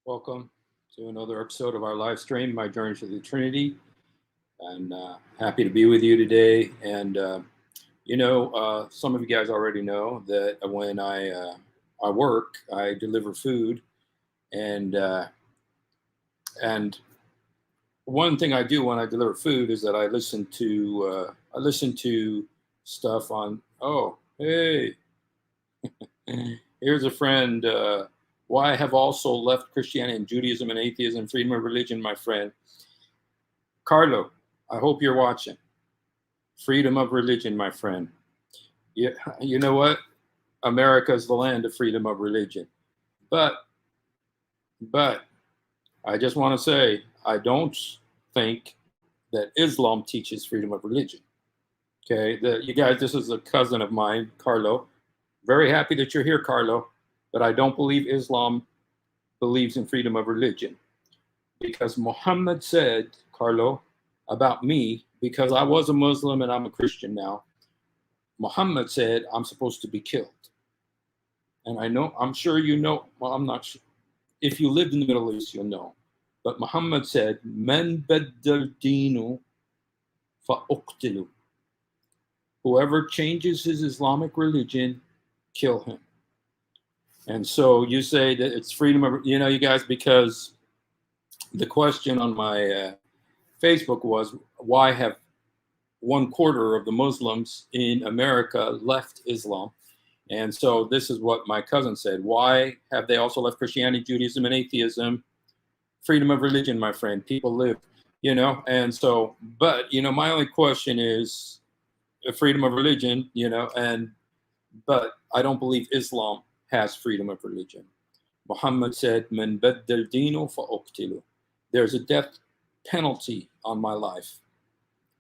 Welcome to another episode of our live stream, My Journey to the Trinity. And happy to be with you today. And, some of you guys already know that when I work, I deliver food. And one thing I do when I deliver food is that I listen to stuff on, oh, hey, here's a friend. Why I have also left Christianity and Judaism and atheism, freedom of religion, my friend. Carlo, I hope you're watching. Freedom of religion, my friend. Yeah, you know what? America is the land of freedom of religion. But I just want to say, I don't think that Islam teaches freedom of religion. Okay, you guys, this is a cousin of mine, Carlo. Very happy that you're here, Carlo. But I don't believe Islam believes in freedom of religion. Because Muhammad said, Carlo, about me, because I was a Muslim and I'm a Christian now, Muhammad said I'm supposed to be killed. And I'm sure you know, well, I'm not sure. If you lived in the Middle East, you'll know. But Muhammad said, Men baddal dinu fa uqtilu. Whoever changes his Islamic religion, kill him. And so you say that it's freedom of, you guys, because the question on my Facebook was, why have 1/4 of the Muslims in America left Islam? And so this is what my cousin said. Why have they also left Christianity, Judaism, and atheism? Freedom of religion, my friend. People live, and so, but, my only question is freedom of religion, but I don't believe Islam has freedom of religion. Muhammad said, "Man baddal dinu fa uqtilu." There's a death penalty on my life.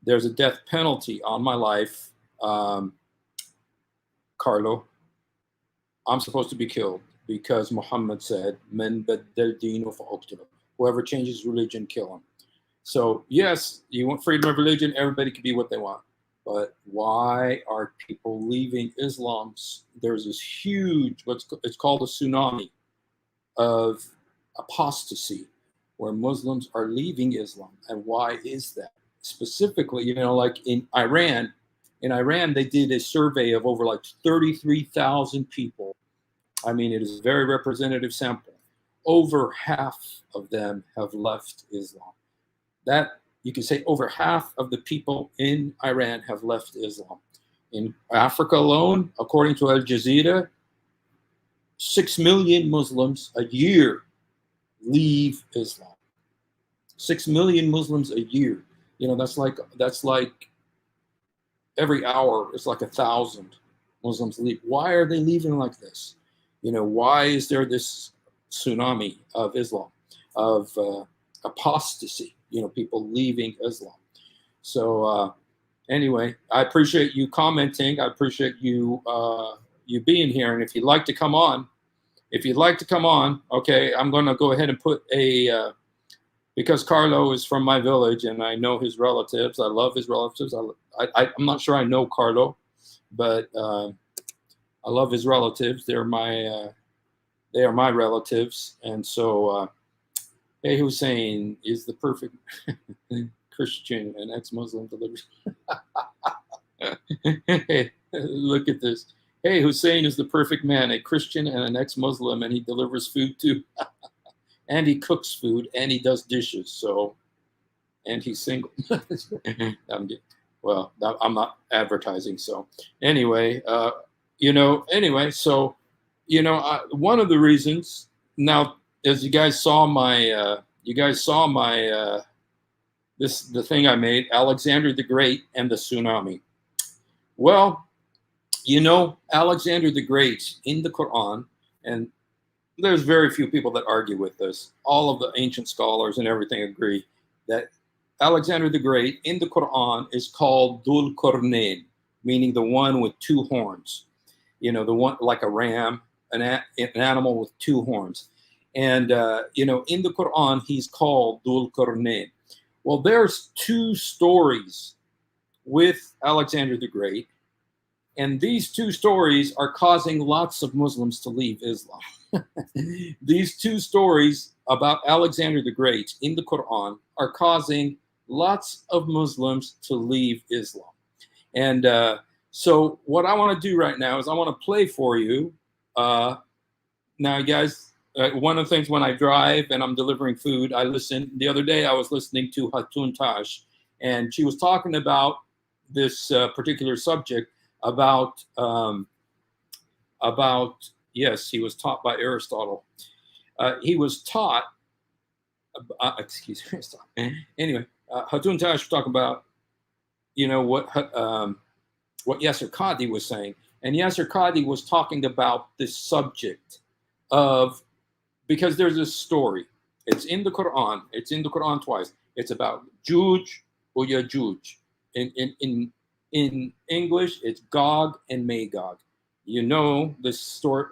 There's a death penalty on my life, Carlo. I'm supposed to be killed because Muhammad said, "Man baddal dinu fa uqtilu." Whoever changes religion, kill him. So yes, you want freedom of religion. Everybody can be what they want. But why are people leaving Islam? There's this huge, it's called a tsunami of apostasy, where Muslims are leaving Islam. And why is that? Specifically, like in Iran, they did a survey of over like 33,000 people. I mean, it is a very representative sample. Over half of them have left Islam. That, you can say over half of the people in Iran have left Islam. In Africa alone, according to Al Jazeera, 6 million Muslims a year leave Islam. 6 million Muslims a year. That's like every hour, it's like 1,000 Muslims leave. Why are they leaving like this? Why is there this tsunami of Islam, of apostasy? People leaving Islam. So anyway, I appreciate you commenting. I appreciate you being here. And if you'd like to come on, okay, I'm going to go ahead and put because Carlo is from my village and I know his relatives. I love his relatives. I'm not sure I know Carlo, but I love his relatives. They are my relatives. And so, hey, Hussein is the perfect Christian and ex-Muslim delivery. Look at this. Hey, Hussein is the perfect man, a Christian and an ex-Muslim, and he delivers food too. And he cooks food, and he does dishes. So, and he's single. I'm not advertising. So anyway, one of the reasons now, as you guys saw the thing I made, Alexander the Great and the tsunami. Well, Alexander the Great in the Quran, and there's very few people that argue with this. All of the ancient scholars and everything agree that Alexander the Great in the Quran is called Dhul Qarnayn, meaning the one with two horns. The one like a ram, an animal with two horns. And, in the Quran, he's called Dhul Qarnayn. Well, there's two stories with Alexander the Great. And these two stories are causing lots of Muslims to leave Islam. These two stories about Alexander the Great in the Quran are causing lots of Muslims to leave Islam. And so what I want to do right now is I want to play for you. Now, guys, one of the things when I drive and I'm delivering food, I listen. The other day I was listening to Hatun Tash, and she was talking about this particular subject about yes, he was taught by Aristotle. He was taught, excuse me. Anyway, Hatun Tash was talking about, what Yasser Qadi was saying, and Yasser Qadi was talking about this subject of, because there's this story. It's in the Quran. It's in the Quran twice. It's about Juj or Yajuj. In English, it's Gog and Magog. You know this story.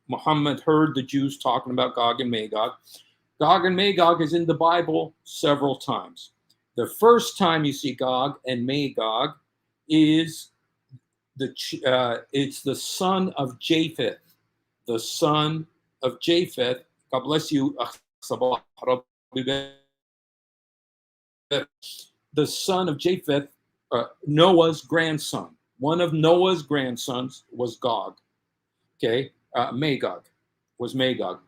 Muhammad heard the Jews talking about Gog and Magog. Gog and Magog is in the Bible several times. The first time you see Gog and Magog is it's the son of Japheth. The son of Japheth. God bless you. The son of Japheth, Noah's grandson. One of Noah's grandsons was Gog. Okay, Magog was Magog.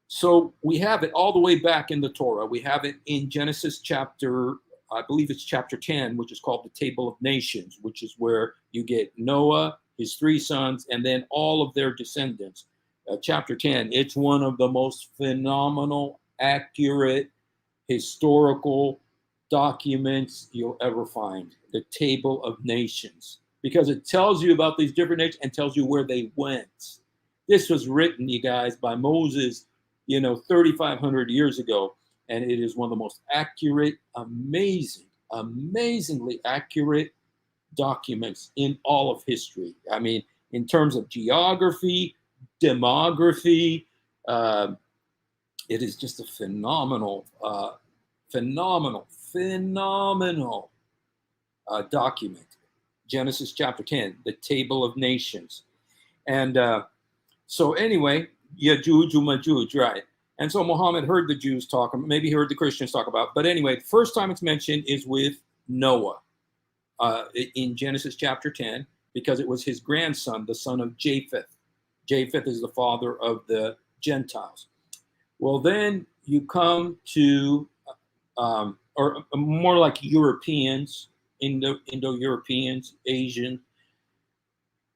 So we have it all the way back in the Torah. We have it in Genesis chapter, I believe it's chapter 10, which is called the Table of Nations, which is where you get Noah, his 3 sons, and then all of their descendants. Chapter 10, it's one of the most phenomenal, accurate, historical documents you'll ever find. The Table of Nations, because it tells you about these different nations and tells you where they went. This was written, you guys, by Moses, 3,500 years ago, and it is one of the most accurate, amazingly accurate documents in all of history. I mean, in terms of geography, demography, it is just a phenomenal document. Genesis chapter 10, the Table of Nations. And so anyway, Yajuj, Majuj, right? And so Muhammad heard the Jews talk, maybe he heard the Christians talk about, but anyway, the first time it's mentioned is with Noah in Genesis chapter 10, because it was his grandson, the son of Japheth. Japheth is the father of the Gentiles. Well, then you come to, or more like Europeans, Indo-Europeans, Asian.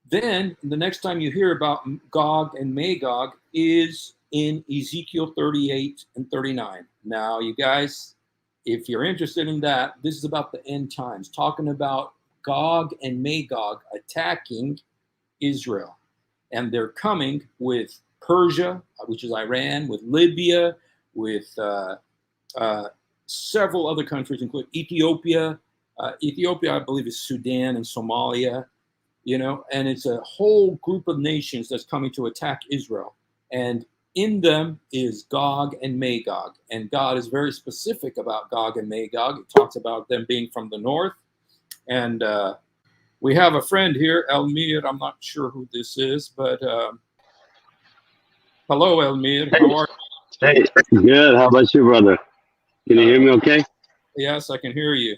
Then the next time you hear about Gog and Magog is in Ezekiel 38 and 39. Now, you guys, if you're interested in that, this is about the end times, talking about Gog and Magog attacking Israel. And they're coming with Persia, which is Iran, with Libya, with several other countries, including Ethiopia. Ethiopia, I believe, is Sudan and Somalia. And it's a whole group of nations that's coming to attack Israel. And in them is Gog and Magog. And God is very specific about Gog and Magog. He talks about them being from the north. And we have a friend here, Elmir. I'm not sure who this is, but hello, Elmir. How are you? Hey, good. How about you, brother? Can you hear me okay? Yes, I can hear you.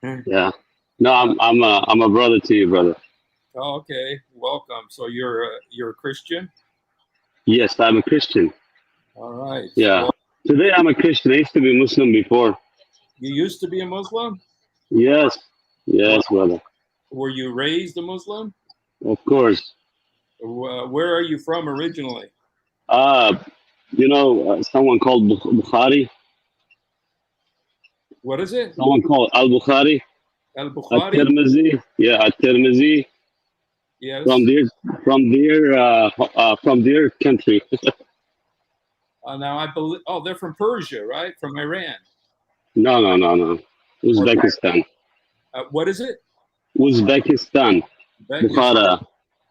Yeah. No, I'm a brother to you, brother. Oh, okay, welcome. So you're a Christian? Yes, I'm a Christian. All right. Yeah. Well, Today I'm a Christian. I used to be Muslim before. you used to be a Muslim? Yes. Yes, brother. Were you raised a Muslim? Of course. Where are you from originally? Someone called Bukhari. What is it? Someone called Al-Bukhari. Al-Bukhari? At-Tirmizi. Yeah, At-Tirmizi. Yes. From their country. Now I believe. Oh, they're from Persia, right? From Iran. No. Uzbekistan. What is it? Uzbekistan. Bukhara.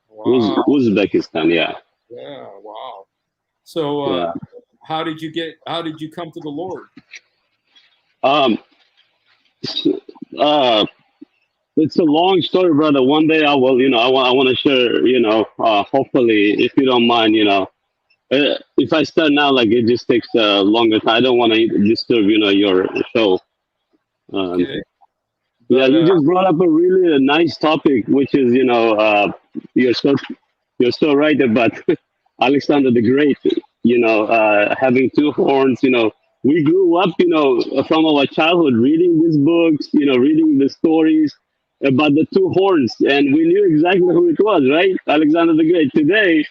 Wow. Uzbekistan. Yeah. Yeah. Wow. So, Yeah. How did you come to the Lord? It's a long story, brother. One day I will, I want to share, hopefully, if you don't mind, if I start now, like it just takes a longer time. I don't want to disturb, your show. Um, Okay, yeah, but you just brought up a really nice topic, which is, you're so you're so right about Alexander the Great. Having two horns. We grew up, from our childhood reading these books, reading the stories about the two horns, and we knew exactly who it was, right? Alexander the Great. Today,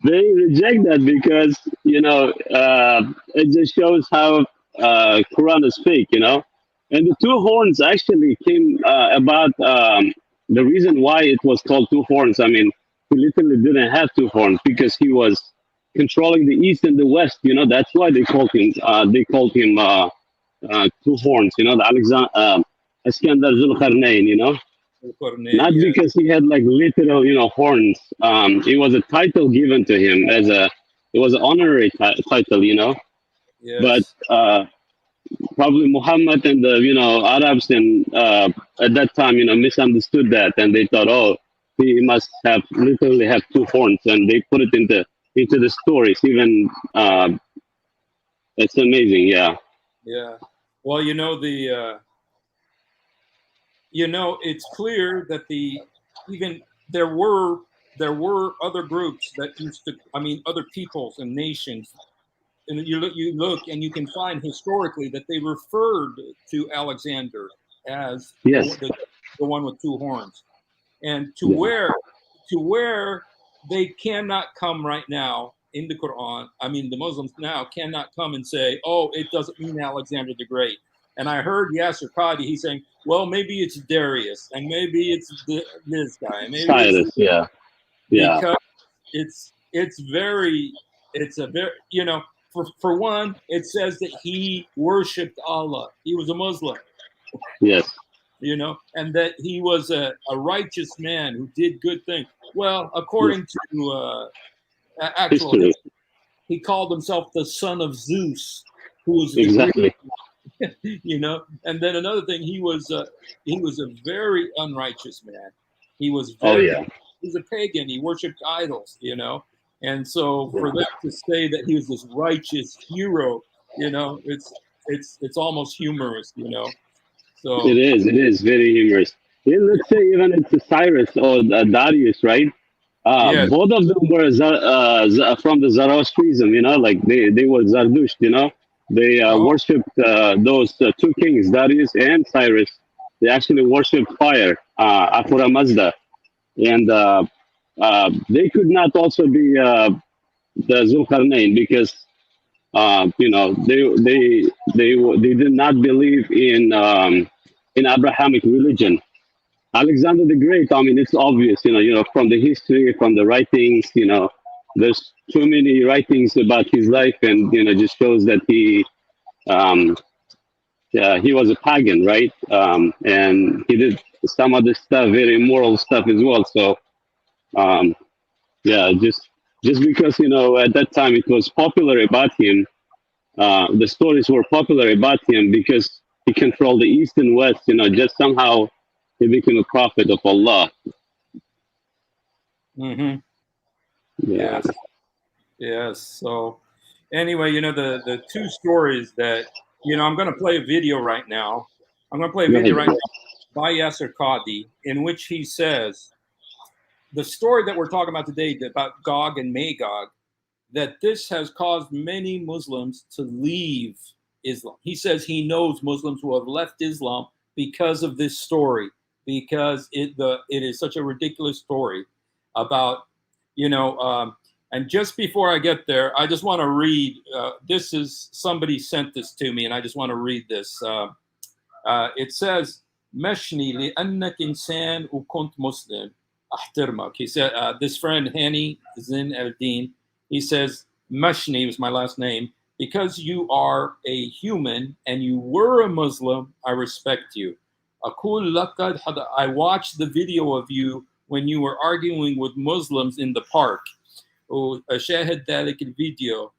they reject that because it just shows how Quran is fake, and the two horns actually came about the reason why it was called two horns. I mean, he literally didn't have two horns because he was controlling the east and the west. That's why they called him. Two horns. The Alexander Iskandar Zulkarnain. Not yeah, because he had like literal, horns. It was a title given to him it was an honorary title, But yes, probably Muhammad and the, Arabs and at that time, misunderstood that, and they thought, oh, he must have literally have two horns, and they put it into the stories. Even it's amazing, yeah. yeah. Well, it's clear that even there were other groups that used to, I mean, other peoples and nations, and you look and you can find historically that they referred to Alexander as Yes, the one with two horns, and to yeah, where they cannot come right now in the Quran. I mean, the Muslims now cannot come and say, "Oh, it doesn't mean Alexander the Great." And I heard Yasser Qadi. He's saying, "Well, maybe it's Darius, and maybe it's this guy, and maybe it's Cyrus, yeah, yeah, because it's very it's a very for one, it says that he worshipped Allah. He was a Muslim, yes, and that he was a righteous man who did good things. Well, yes, according to actual history, history, he called himself the son of Zeus, who was the Greek, exactly. And then another thing, he was a very unrighteous man. He was Oh very yeah, he was a pagan. He worshipped idols, and so for yeah. them to say that he was this righteous hero, it's almost humorous, It So is. It is very humorous. Yeah, let's say even it's Cyrus or Darius, right? yeah. Both of them were from the Zoroastrianism, like they were Zardusht, They Oh, worshipped those two kings, Darius and Cyrus. They actually worshipped fire, Ahura Mazda. And they could not also be the Zulkarnain because they did not believe in Abrahamic religion. Alexander the Great. I mean, it's obvious, from the history, from the writings, there's too many writings about his life, and just shows that um, he was a pagan, right? And he did some other stuff, very immoral stuff as well. So um, yeah, just because at that time it was popular about him, the stories were popular about him because he controlled the east and west. Just somehow he became a prophet of Allah. mm-hmm. Yeah, Yes, yes. So anyway, the two stories that I'm going to play a video right now. I'm going to play a go video ahead. right now by Yasser Qadi, in which he says the story that we're talking about today about Gog and Magog, that this has caused many Muslims to leave Islam. He says he knows Muslims who have left Islam because of this story, because it is such a ridiculous story about, and just before I get there, I just want to read. This is somebody sent this to me, and I just want to read this. It says, "Meshni لأنك إنسان وكنت Muslim أحترمك." He said, this friend Hani Zin El-Din, he says, "Meshni was my last name. Because you are a human and you were a Muslim, I respect you. أقول لقد I watched the video of you when you were arguing with Muslims in the park. وأشاهد ذلك الفيديو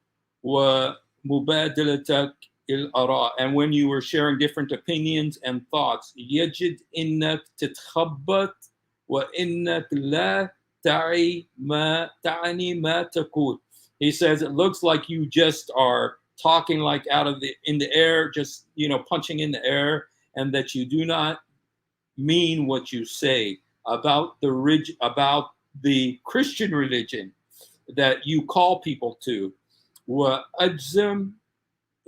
ومبادلتك الآراء, and when you were sharing different opinions and thoughts. يجد إنك تتخبط وإنك لا تعني ما تقول." He says it looks like you just are talking like out of the in the air, just punching in the air, and that you do not mean what you say about the Christian religion that you call people to. وأجزم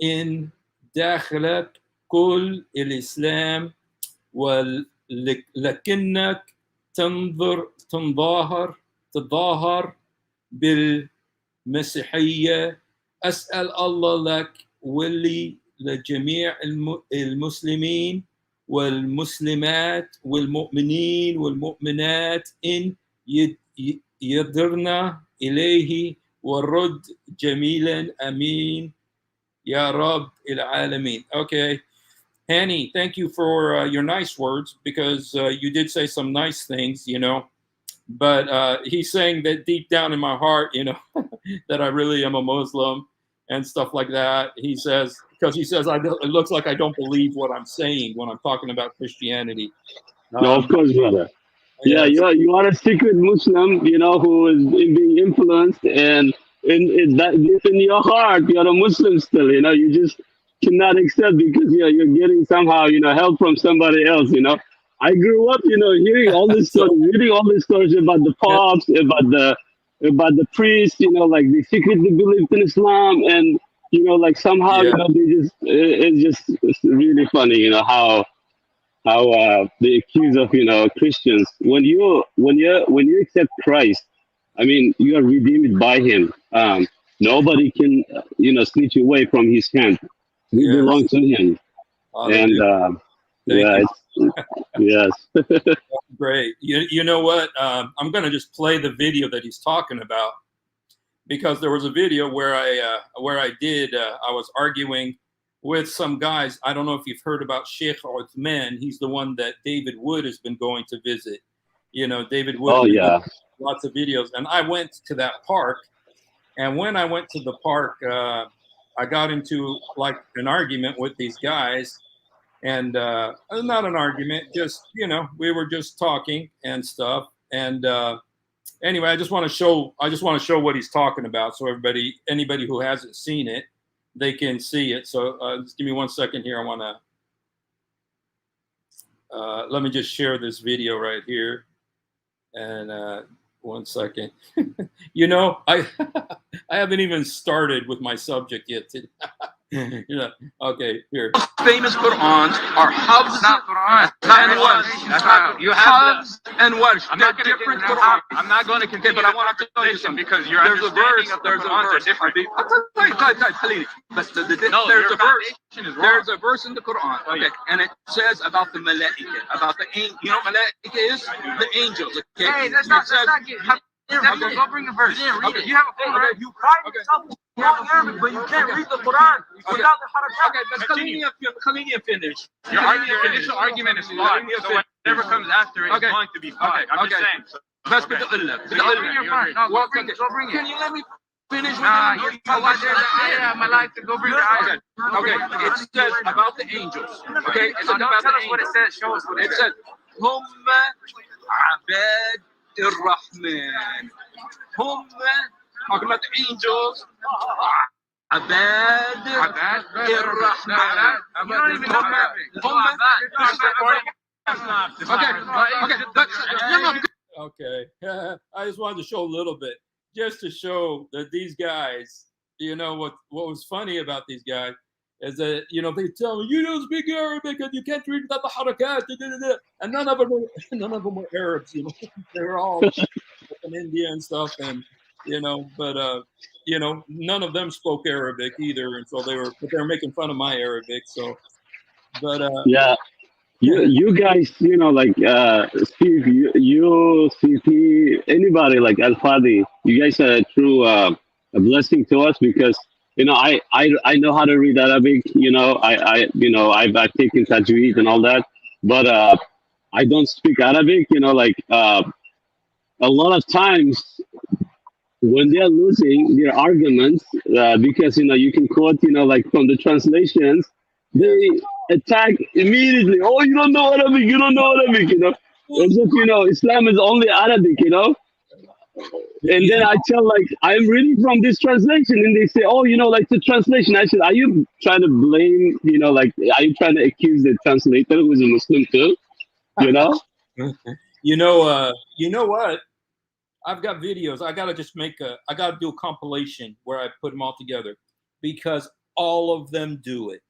إن داخلك كل الإسلام ولكنك تظاهر بالمسيحية. أسأل الله لك ولي لجميع المسلمين والمسلمات والمؤمنين والمؤمنات إن يدرنا إليه والرد جميلا أمين يا رب العالمين. Okay, Hanny, thank you for your nice words, because you did say some nice things, but he's saying that deep down in my heart, that I really am a Muslim and stuff like that. He says, because he says, it looks like I don't believe what I'm saying when I'm talking about Christianity. No, of course, brother. Yeah, you are a secret Muslim, who is being influenced, and in that deep in your heart, you're a Muslim still. You just cannot accept, because you're getting somehow help from somebody else. I grew up, hearing all this stories, reading all these stories about the popes, about the priests, like they secretly believed in Islam, and like somehow it's really funny, how they accuse of Christians. When you accept Christ, I mean, you are redeemed by Him. Nobody can snatch you away from His hand. We belong to Him. And yes. Great. You know what? I'm going to just play the video that he's talking about, because there was a video where I was arguing with some guys. I don't know if you've heard about Sheikh Uthman. He's the one that David Wood has been going to visit. David Wood. Oh, yeah. Lots of videos. And I went to that park. And when I went to the park, I got into like an argument with these guys. And not an argument, just, we were just talking and stuff. And anyway, I just want to show what he's talking about. So anybody who hasn't seen it, they can see it. So just give me 1 second here. I want to, let me just share this video right here. And 1 second. I haven't even started with my subject yet today. Okay, here. Famous Qur'ans are Hafs and Warsh. You have Hafs and Warsh. They're different Qur'ans. I'm not going to continue, but I want to tell you something, because your understanding of the Qur'ans are different. There's a verse in the Qur'an, okay, and it says about the malaika, about the angel. Malaika is the angels. Okay, hey, that's not go bring a verse. Okay. You have a phone, right? You pride yourself in Arabic, but you can't read the Quran without the harakat. Okay, but Khalini finish. Your initial argument is flawed, so whatever comes after it is going to be flawed. I'm just saying. Let's go bring it. Can you let me finish with my life to go bring the ayah. Okay, it says about the angels. Okay, it's about the angels. What it says. Show us what it says. Hum abad Ar-Rahman. Talking about the angels. Abad Ar-Rahman. You don't even know Arabic. Okay. I just wanted to show a little bit, just to show that these guys, what was funny about these guys is that, they tell me, you don't speak Arabic and you can't read the harakat, and none of them were Arabs, they were all from India and stuff, and but none of them spoke Arabic either, and so they were making fun of my Arabic. So, but yeah, you guys, like Steve, you CP, anybody like Al Fadi, you guys are a true a blessing to us, because I know how to read Arabic. I've taken tajweed and all that, but I don't speak Arabic. A lot of times when they are losing their arguments, because you can quote like from the translations, they attack immediately. Oh, you don't know Arabic. You don't know Arabic. As if Islam is only Arabic. And then I tell like I'm reading from this translation, and they say, "Oh, like the translation." I said, "Are you trying to blame? Like are you trying to accuse the translator who is a Muslim too? You know?" You know what? I've got videos. I gotta do a compilation where I put them all together because all of them do it.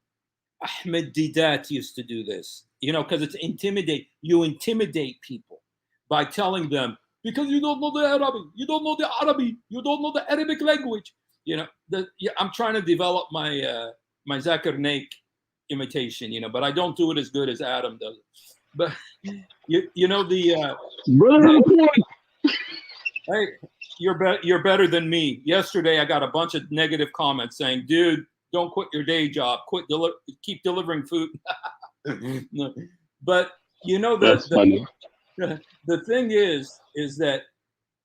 Ahmed Didat used to do this, because it's intimidate. You intimidate people by telling them because you don't know the Arabic, you don't know the Arabic, you don't know the Arabic language. I'm trying to develop my Zakir Naik imitation, but I don't do it as good as Adam does. But the Brother, hey, you're better than me. Yesterday, I got a bunch of negative comments saying, "Dude, don't quit your day job. Keep delivering food." No. But that's funny. the thing is that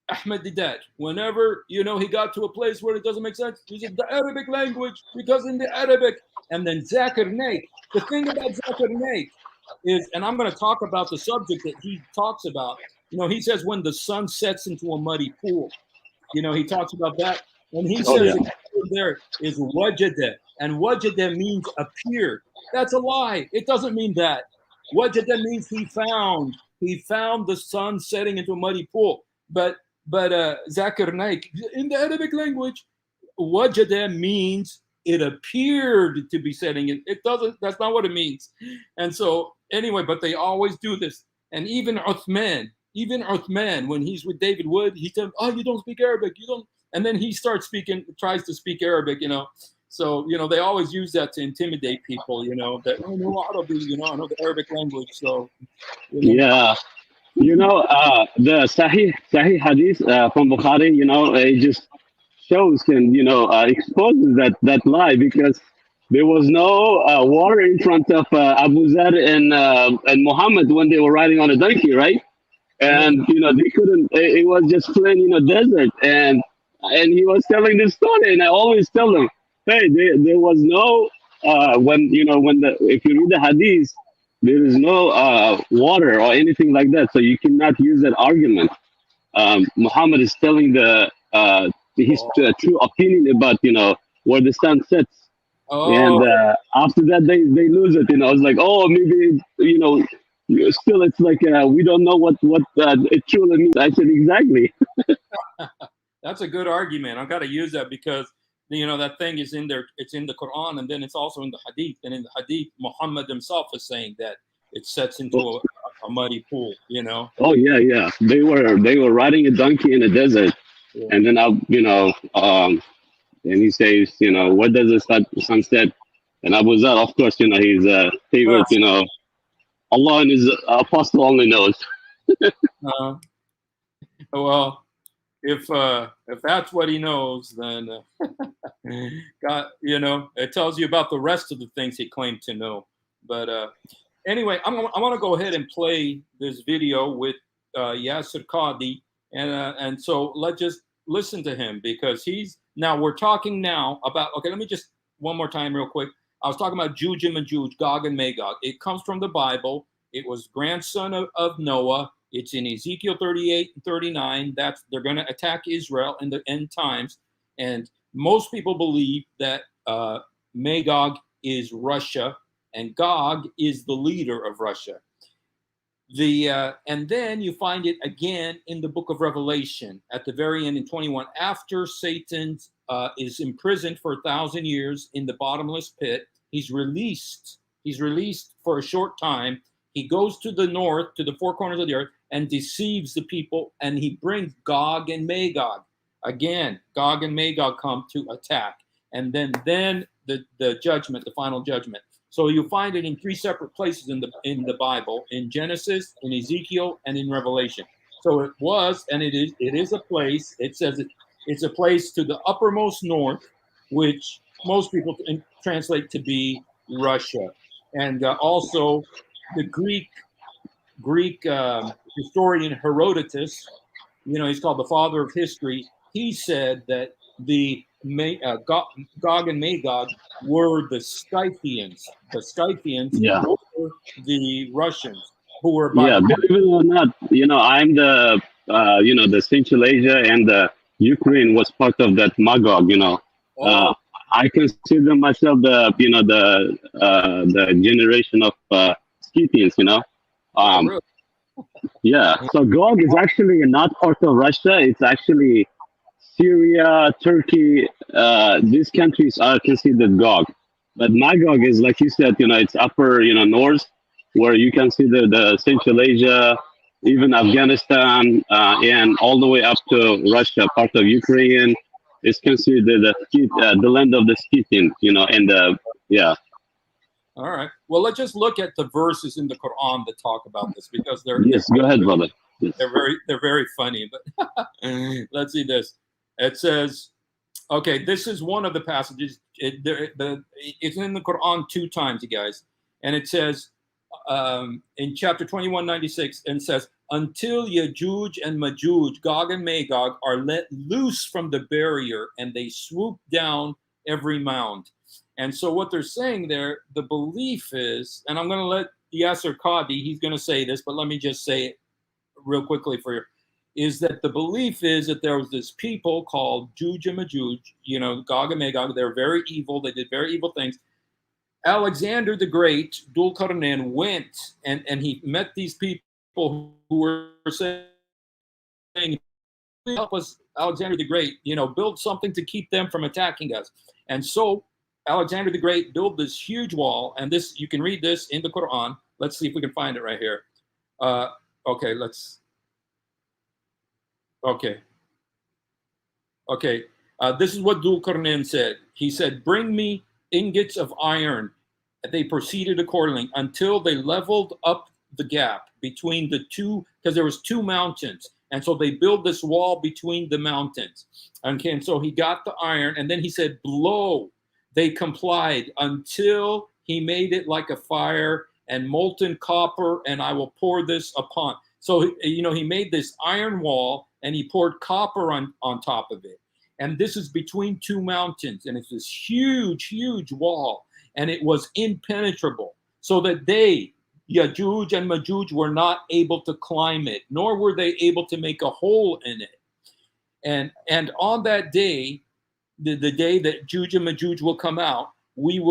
Ahmed Didat, whenever he got to a place where it doesn't make sense, he said the Arabic language because in the Arabic, and then Zakir Naik. The thing about Zakir Naik is, and I'm going to talk about the subject that he talks about. He says when the sun sets into a muddy pool. He talks about that. And he says there is wajada. And wajada means appeared. That's a lie. It doesn't mean that. Wajada means he found. He found the sun setting into a muddy pool. But Zakir Naik, in the Arabic language, wajada means it appeared to be setting. It doesn't. That's not what it means. And so anyway, but they always do this. And even Uthman, when he's with David Wood, he said, "Oh, you don't speak Arabic, you don't." And then he tries to speak Arabic, So they always use that to intimidate people, that I know Arabic, I know the Arabic language. So Yeah. The Sahih Hadith from Bukhari, it just shows and exposes that lie because there was no water in front of Abu Zar and Muhammad when they were riding on a donkey, right? And they couldn't. It was just plain desert, and he was telling this story, and I always tell them, hey, there was no when if you read the Hadith, there is no water or anything like that, so you cannot use that argument. Muhammad is telling his true opinion about where the sun sets, and after that they lose it. It's like, oh, maybe still it's like we don't know what it truly means. I said exactly. That's a good argument. I've got to use that because that thing is in there. It's in the Quran, and then it's also in the Hadith. And in the Hadith, Muhammad himself is saying that it sets into a muddy pool. Oh yeah. They were riding a donkey in a desert, and then and he says, what does the sun set? And Abu Zar, of course, he's a favorite. Allah and His apostle only knows. Well, if that's what he knows, then God, it tells you about the rest of the things he claimed to know. But anyway, I want to go ahead and play this video with Yasser Qadi, and so let's just listen to him because we're talking now about. Okay, let me just one more time real quick. I was talking about Juj and Majuj, Gog and Magog. It comes from the Bible. It was grandson of Noah. It's in Ezekiel 38 and 39. They're going to attack Israel in the end times. And most people believe that Magog is Russia and Gog is the leader of Russia. And then you find it again in the book of Revelation at the very end in 21, after Satan is imprisoned for 1,000 years in the bottomless pit. He's released for a short time. He goes to the north, to the four corners of the earth, and deceives the people, and he brings Gog and Magog. Again, Gog and Magog come to attack. And then the judgment, the final judgment. So you find it in three separate places in the Bible, in Genesis, in Ezekiel, and in Revelation. So it was, and it is a place. It says it's a place to the uppermost north, which most people translate to be Russia, and also the Greek historian Herodotus. He's called the father of history. He said that the Gog and Magog were the Scythians. The Scythians were the Russians who were. Believe it or not, I'm the the Central Asia and the Ukraine was part of that Magog. Oh, I consider myself the generation of Scythians. oh, Um, really? yeah. So Gog is actually not part of Russia. It's actually Syria, Turkey. These countries are considered Gog. But Magog is, like you said, it's upper, north, where you consider the Central Asia, even Afghanistan, and all the way up to Russia, part of Ukraine. Is considered the land of the Scythians, and yeah. All right. Well, let's just look at the verses in the Quran that talk about this because Yes, go ahead, brother. Yes. they're very funny. But let's see this. It says, okay, this is one of the passages. It's in the Quran 2 times, you guys, and it says in chapter 21:96, and says, until Yajuj and Majuj, Gog and Magog, are let loose from the barrier, and they swoop down every mound. And so what they're saying there, the belief is, and I'm going to let Yasser Qadi, he's going to say this, but let me just say it real quickly for you, is that the belief is that there was this people called Juj and Majuj, Gog and Magog. They're very evil. They did very evil things. Alexander the Great, Dul Qarnayn, went and he met these people who were saying, help us, Alexander the Great, build something to keep them from attacking us. And so Alexander the Great built this huge wall, and this, you can read this in the Quran. Let's see if we can find it right here. Okay. This is what Dul Qarnayn said. He said, bring me ingots of iron. They proceeded accordingly until they leveled up the gap between the two, because there was 2 mountains. And so they built this wall between the mountains. Okay, and so he got the iron, and then he said, blow. They complied until he made it like a fire and molten copper, and I will pour this upon. So, he made this iron wall, and he poured copper on top of it. And this is between 2 mountains, and it's this huge, huge wall, and it was impenetrable, so that they, Yajuj and Majuj, were not able to climb it, nor were they able to make a hole in it. And on that day, the day that Juj and Majuj will come out,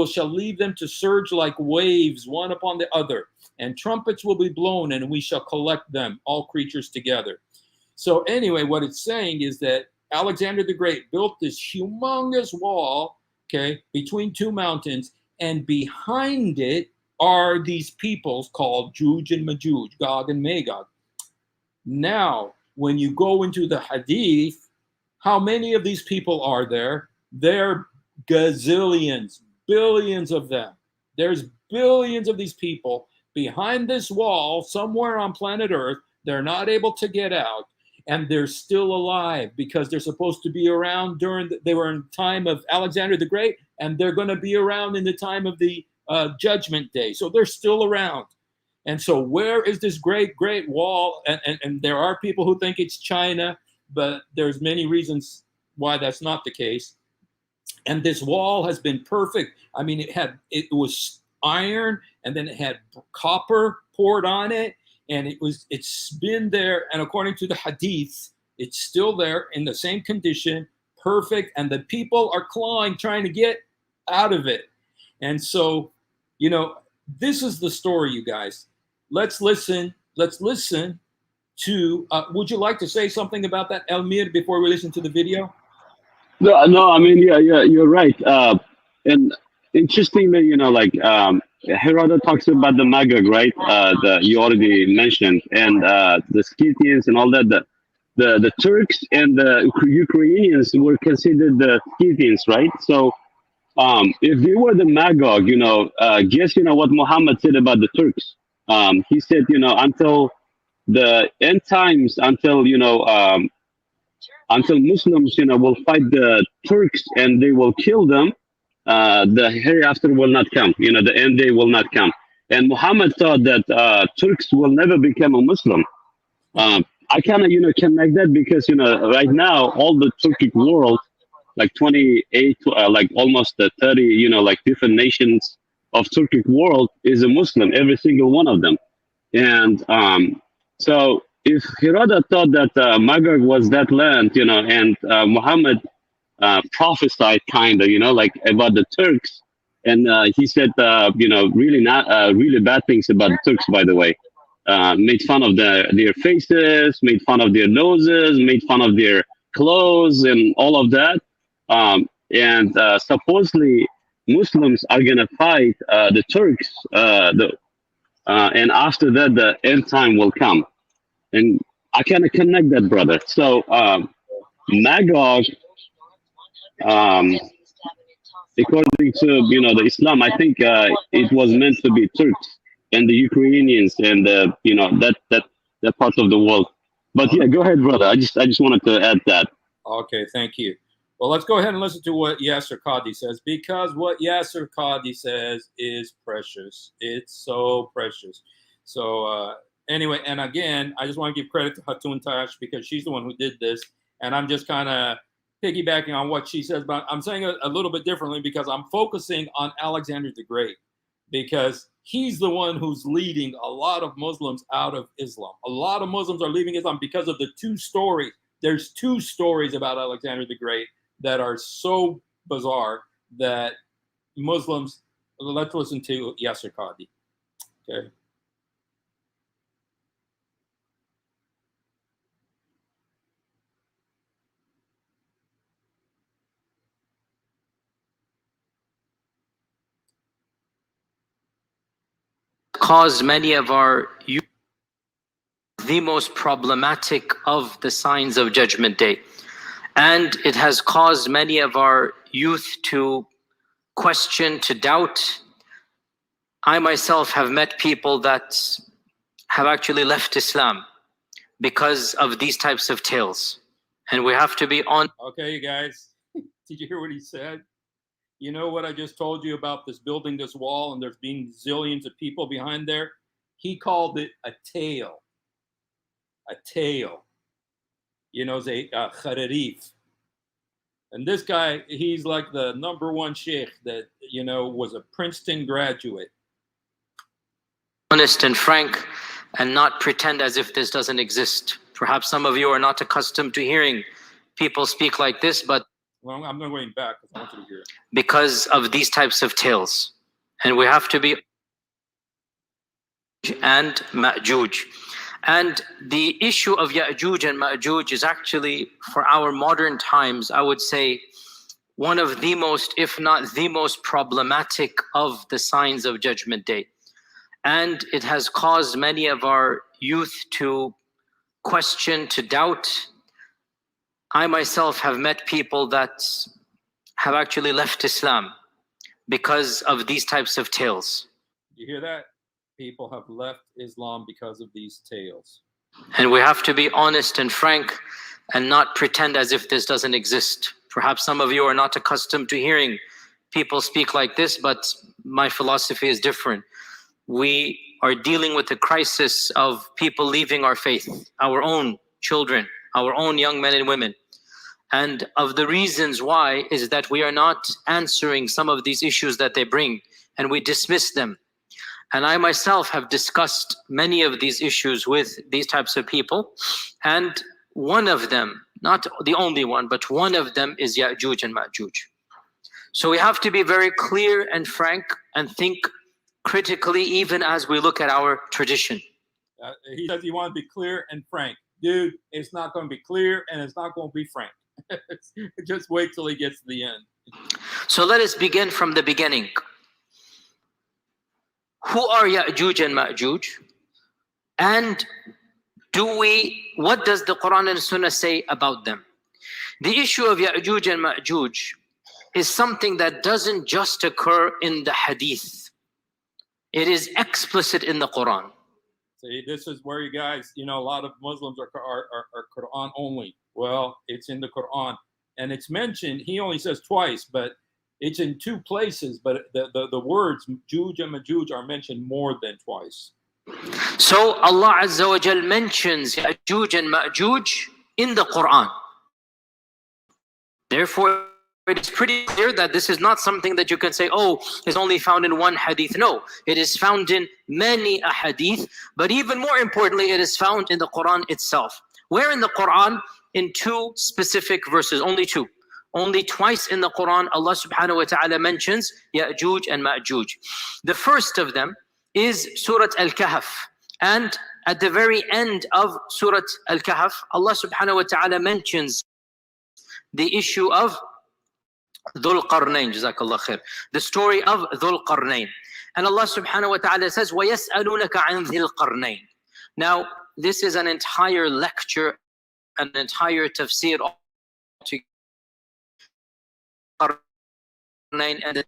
shall leave them to surge like waves, one upon the other, and trumpets will be blown, and we shall collect them, all creatures together. So anyway, what it's saying is that Alexander the Great built this humongous wall, okay, between 2 mountains, and behind it are these peoples called Juj and Majuj, Gog and Magog. Now, when you go into the Hadith, how many of these people are there? There are gazillions, billions of them. There's billions of these people behind this wall somewhere on planet Earth. They're not able to get out, and they're still alive because they're supposed to be around they were in time of Alexander the Great, and they're going to be around in the time of the Judgment Day. So they're still around. And so where is this great, great wall? And there are people who think it's China, but there's many reasons why that's not the case. And this wall has been perfect. I mean, it was iron, and then it had copper poured on it, and it's been there. And according to the Hadith, it's still there in the same condition, perfect. And the people are clawing, trying to get out of it. And so, this is the story, you guys. Let's listen to, would you like to say something about that, Elmir, before we listen to the video? No, I mean, yeah, you're right. And interestingly, Herodotus talks about the Magog, right? You already mentioned, and the Scythians and all that. The Turks and the Ukrainians were considered the Scythians, right? So, if they were the Magog, guess what Muhammad said about the Turks. He said, until the end times, until Muslims, will fight the Turks and they will kill them, the hereafter will not come. The end day will not come. And Muhammad thought that Turks will never become a Muslim. I kind of, connect that because, right now, all the Turkic world, like 28, like almost 30, like different nations of Turkic world is a Muslim, every single one of them. And so if Hirada thought that Magog was that land, and Muhammad prophesied kind of, like about the Turks, and he said, really not really bad things about the Turks, by the way. Made fun of their faces, made fun of their noses, made fun of their clothes, and all of that. And supposedly Muslims are gonna fight the Turks, and after that the end time will come. And I kind of connect that, brother. So Magog, um, according to the Islam, I think it was meant to be Turks and the Ukrainians and that part of the world. But yeah, go ahead, brother. I just wanted to add that. Okay, thank you. Well, let's go ahead and listen to what Yasser Qadhi says, because what Yasser Qadhi says is precious. It's so precious. So anyway, and again, I just want to give credit to Hatun Tash because she's the one who did this, and I'm just kind of piggybacking on what she says, but I'm saying it a little bit differently because I'm focusing on Alexander the Great, because he's the one who's leading a lot of Muslims out of Islam. A lot of Muslims are leaving Islam because of the two stories. There's two stories about Alexander the Great that are so bizarre that Muslims, let's listen to Yasser Qadhi. Okay. Caused many of our youth the most problematic of the signs of Judgment Day. And it has caused many of our youth to question, to doubt. I myself have met people that have actually left Islam because of these types of tales. And we have to be on. Okay, you guys, did you hear what he said? You know what I just told you about this building, this wall, and there's being zillions of people behind there? He called it a tale. A tale. Khararif. And this guy, he's like the number one sheikh that, was a Princeton graduate. Honest and frank and not pretend as if this doesn't exist. Perhaps some of you are not accustomed to hearing people speak like this, but well, I'm not going back because I want you to hear it. Because of these types of tales. And we have to be and Ma'juj. And the issue of Ya'juj and Ma'juj is actually, for our modern times, I would say, one of the most, if not the most problematic of the signs of Judgment Day. And it has caused many of our youth to question, to doubt. I myself have met people that have actually left Islam because of these types of tales. You hear that? People have left Islam because of these tales. And we have to be honest and frank and not pretend as if this doesn't exist. Perhaps some of you are not accustomed to hearing people speak like this, but my philosophy is different. We are dealing with the crisis of people leaving our faith, our own children, our own young men and women. And of the reasons why is that we are not answering some of these issues that they bring, and we dismiss them. And I myself have discussed many of these issues with these types of people. And one of them, not the only one, but one of them is Ya'juj and Ma'juj. So we have to be very clear and frank and think critically, even as we look at our tradition. He says you want to be clear and frank. Dude, it's not going to be clear and it's not going to be frank. Just wait till he gets to the end. So let us begin from the beginning. Who are Ya'juj and Ma'juj? And what does the Quran and Sunnah say about them? The issue of Ya'juj and Ma'juj is something that doesn't just occur in the Hadith. It is explicit in the Quran. See, this is where you guys, a lot of Muslims are Quran only. Well, it's in the Quran. And it's mentioned, he only says twice, but it's in two places. But the words Juj and Majuj are mentioned more than twice. So Allah Azza wa Jal mentions Ya'juj and Ma'juj in the Quran. Therefore, it is pretty clear that this is not something that you can say, oh, is only found in one hadith. No, it is found in many hadith, but even more importantly, it is found in the Quran itself. Where in the Quran? In two specific verses, only two. Only twice in the Quran, Allah subhanahu wa ta'ala mentions Ya'juj and Ma'juj. The first of them is Surah Al-Kahf. And at the very end of Surah Al-Kahf, Allah subhanahu wa ta'ala mentions the issue of Dhul Qarnayn, Jazakallah khair. The story of Dhul Qarnayn. And Allah subhanahu wa ta'ala says, وَيَسْأَلُونَكَ عَنْ ذِي الْقَرْنَيْنِ. Now, this is an entire lecture, an entire tafsir to Qarnayn. And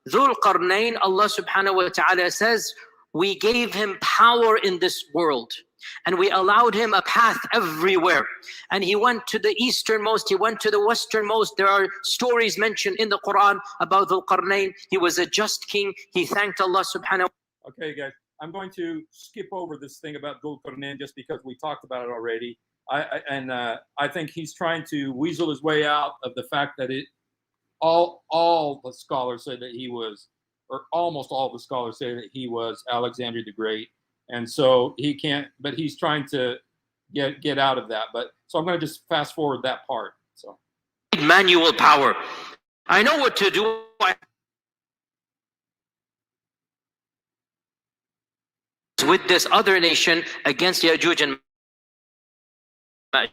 Dhul Qarnayn, Allah subhanahu wa ta'ala says, we gave him power in this world, and we allowed him a path everywhere. And he went to the easternmost, he went to the westernmost. There are stories mentioned in the Quran about Dhul Qarnayn. He was a just king. He thanked Allah subhanahu wa ta'ala. Okay, guys, I'm going to skip over this thing about Dhul Qarnayn just because we talked about it already. I think he's trying to weasel his way out of the fact that all the scholars say that he was, or almost all the scholars say that he was Alexander the Great. And so he can't, but he's trying to get out of that. But so I'm going to just fast forward that part. So manual power. I know what to do. With this other nation against Ya'juj and Ma'juj.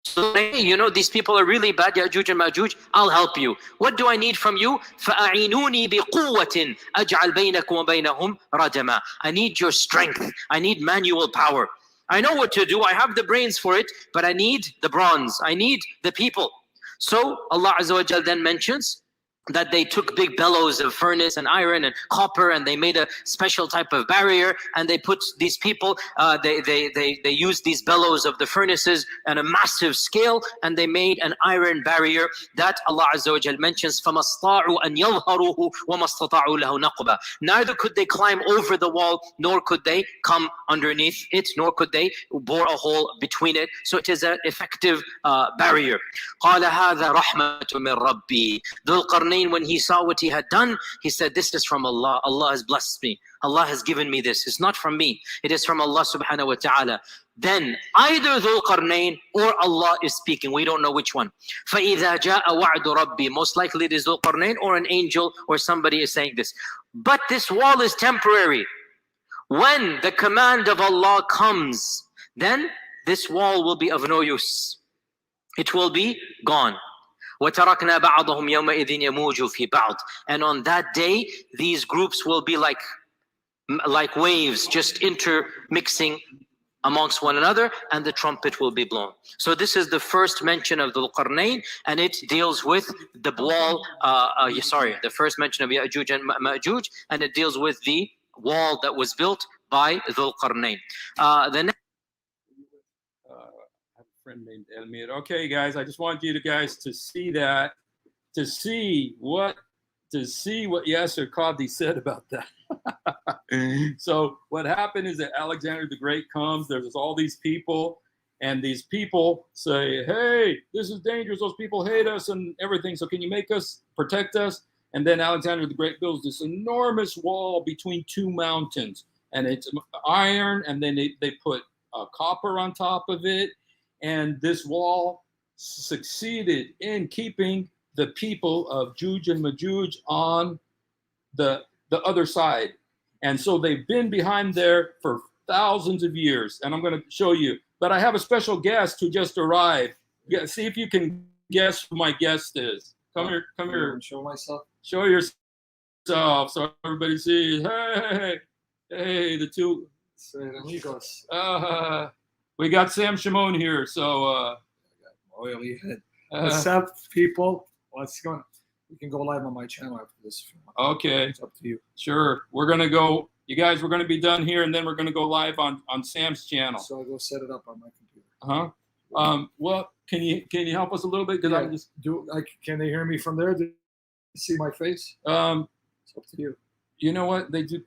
So, you know, these people are really bad, Ya'juj and Ma'juj. I'll help you. What do I need from you? فَأَعِنُونِي بِقُوَّةٍ أَجْعَلْ بَيْنَكُمْ وَبَيْنَهُمْ رَجَمًا. I need your strength. I need manual power. I know what to do. I have the brains for it, but I need the bronze. I need the people. So Allah Azza wa Jal then mentions that they took big bellows of furnace and iron and copper, and they made a special type of barrier, and they put these people, they used these bellows of the furnaces on a massive scale, and they made an iron barrier that Allah Azza wa Jal mentions, فَمَا اسْطَاعُوا أَنْ يَظْهَرُوهُ وَمَا اسْتَطَاعُوا لَهُ نَقْبًا. Neither could they climb over the wall, nor could they come underneath it, nor could they bore a hole between it. So it is an effective barrier. قَالَ هَذَا رَحْمَةٌ مِّن رَبِّي. Dhul Qarnayn, when he saw what he had done, he said, this is from Allah. Allah has blessed me. Allah has given me this. It's not from me. It is from Allah subhanahu wa ta'ala. Then either Dhul Qarnayn or Allah is speaking. We don't know which one. فَإِذَا جَاءَ وَعْدُ رَبِّي. Most likely it is Dhul Qarnayn or an angel or somebody is saying this. But this wall is temporary. When the command of Allah comes, then this wall will be of no use. It will be gone. وَتَرَكْنَا بَعْضَهُمْ يَوْمَئِذٍ يَمُوجُ فِي بَعْضٍ. And on that day, these groups will be like waves, just intermixing amongst one another, and the trumpet will be blown. So this is the first mention of Dhul Qarnayn, and it deals with the wall, the first mention of Ya'juj and Ma'juj, and it deals with the wall that was built by Dhul Qarnayn. The next named Elmir. Okay, guys, I just want you guys to see that, to see what Yasser Qadhi said about that. So what happened is that Alexander the Great comes, there's all these people, and these people say, hey, this is dangerous, those people hate us and everything, so can you make us, protect us? And then Alexander the Great builds this enormous wall between two mountains, and it's iron, and then they put copper on top of it. And this wall succeeded in keeping the people of Juj and Majuj on the other side. And so they've been behind there for thousands of years. And I'm going to show you. But I have a special guest who just arrived. Yeah, see if you can guess who my guest is. Come here. Come here. Show myself. Show yourself so everybody sees. Hey, the two. Amigos. We got Sam Shimon here, so Oily head. What's up, people? What's going on? We can go live on my channel after this. Okay. It's up to you. Sure. We're gonna go, you guys, we're gonna be done here, and then we're gonna go live on Sam's channel. So I'll go set it up on my computer. Well, can you help us a little bit? Because Yeah. I just Can they hear me from there? Do you see my face? It's up to you. You know what? They do.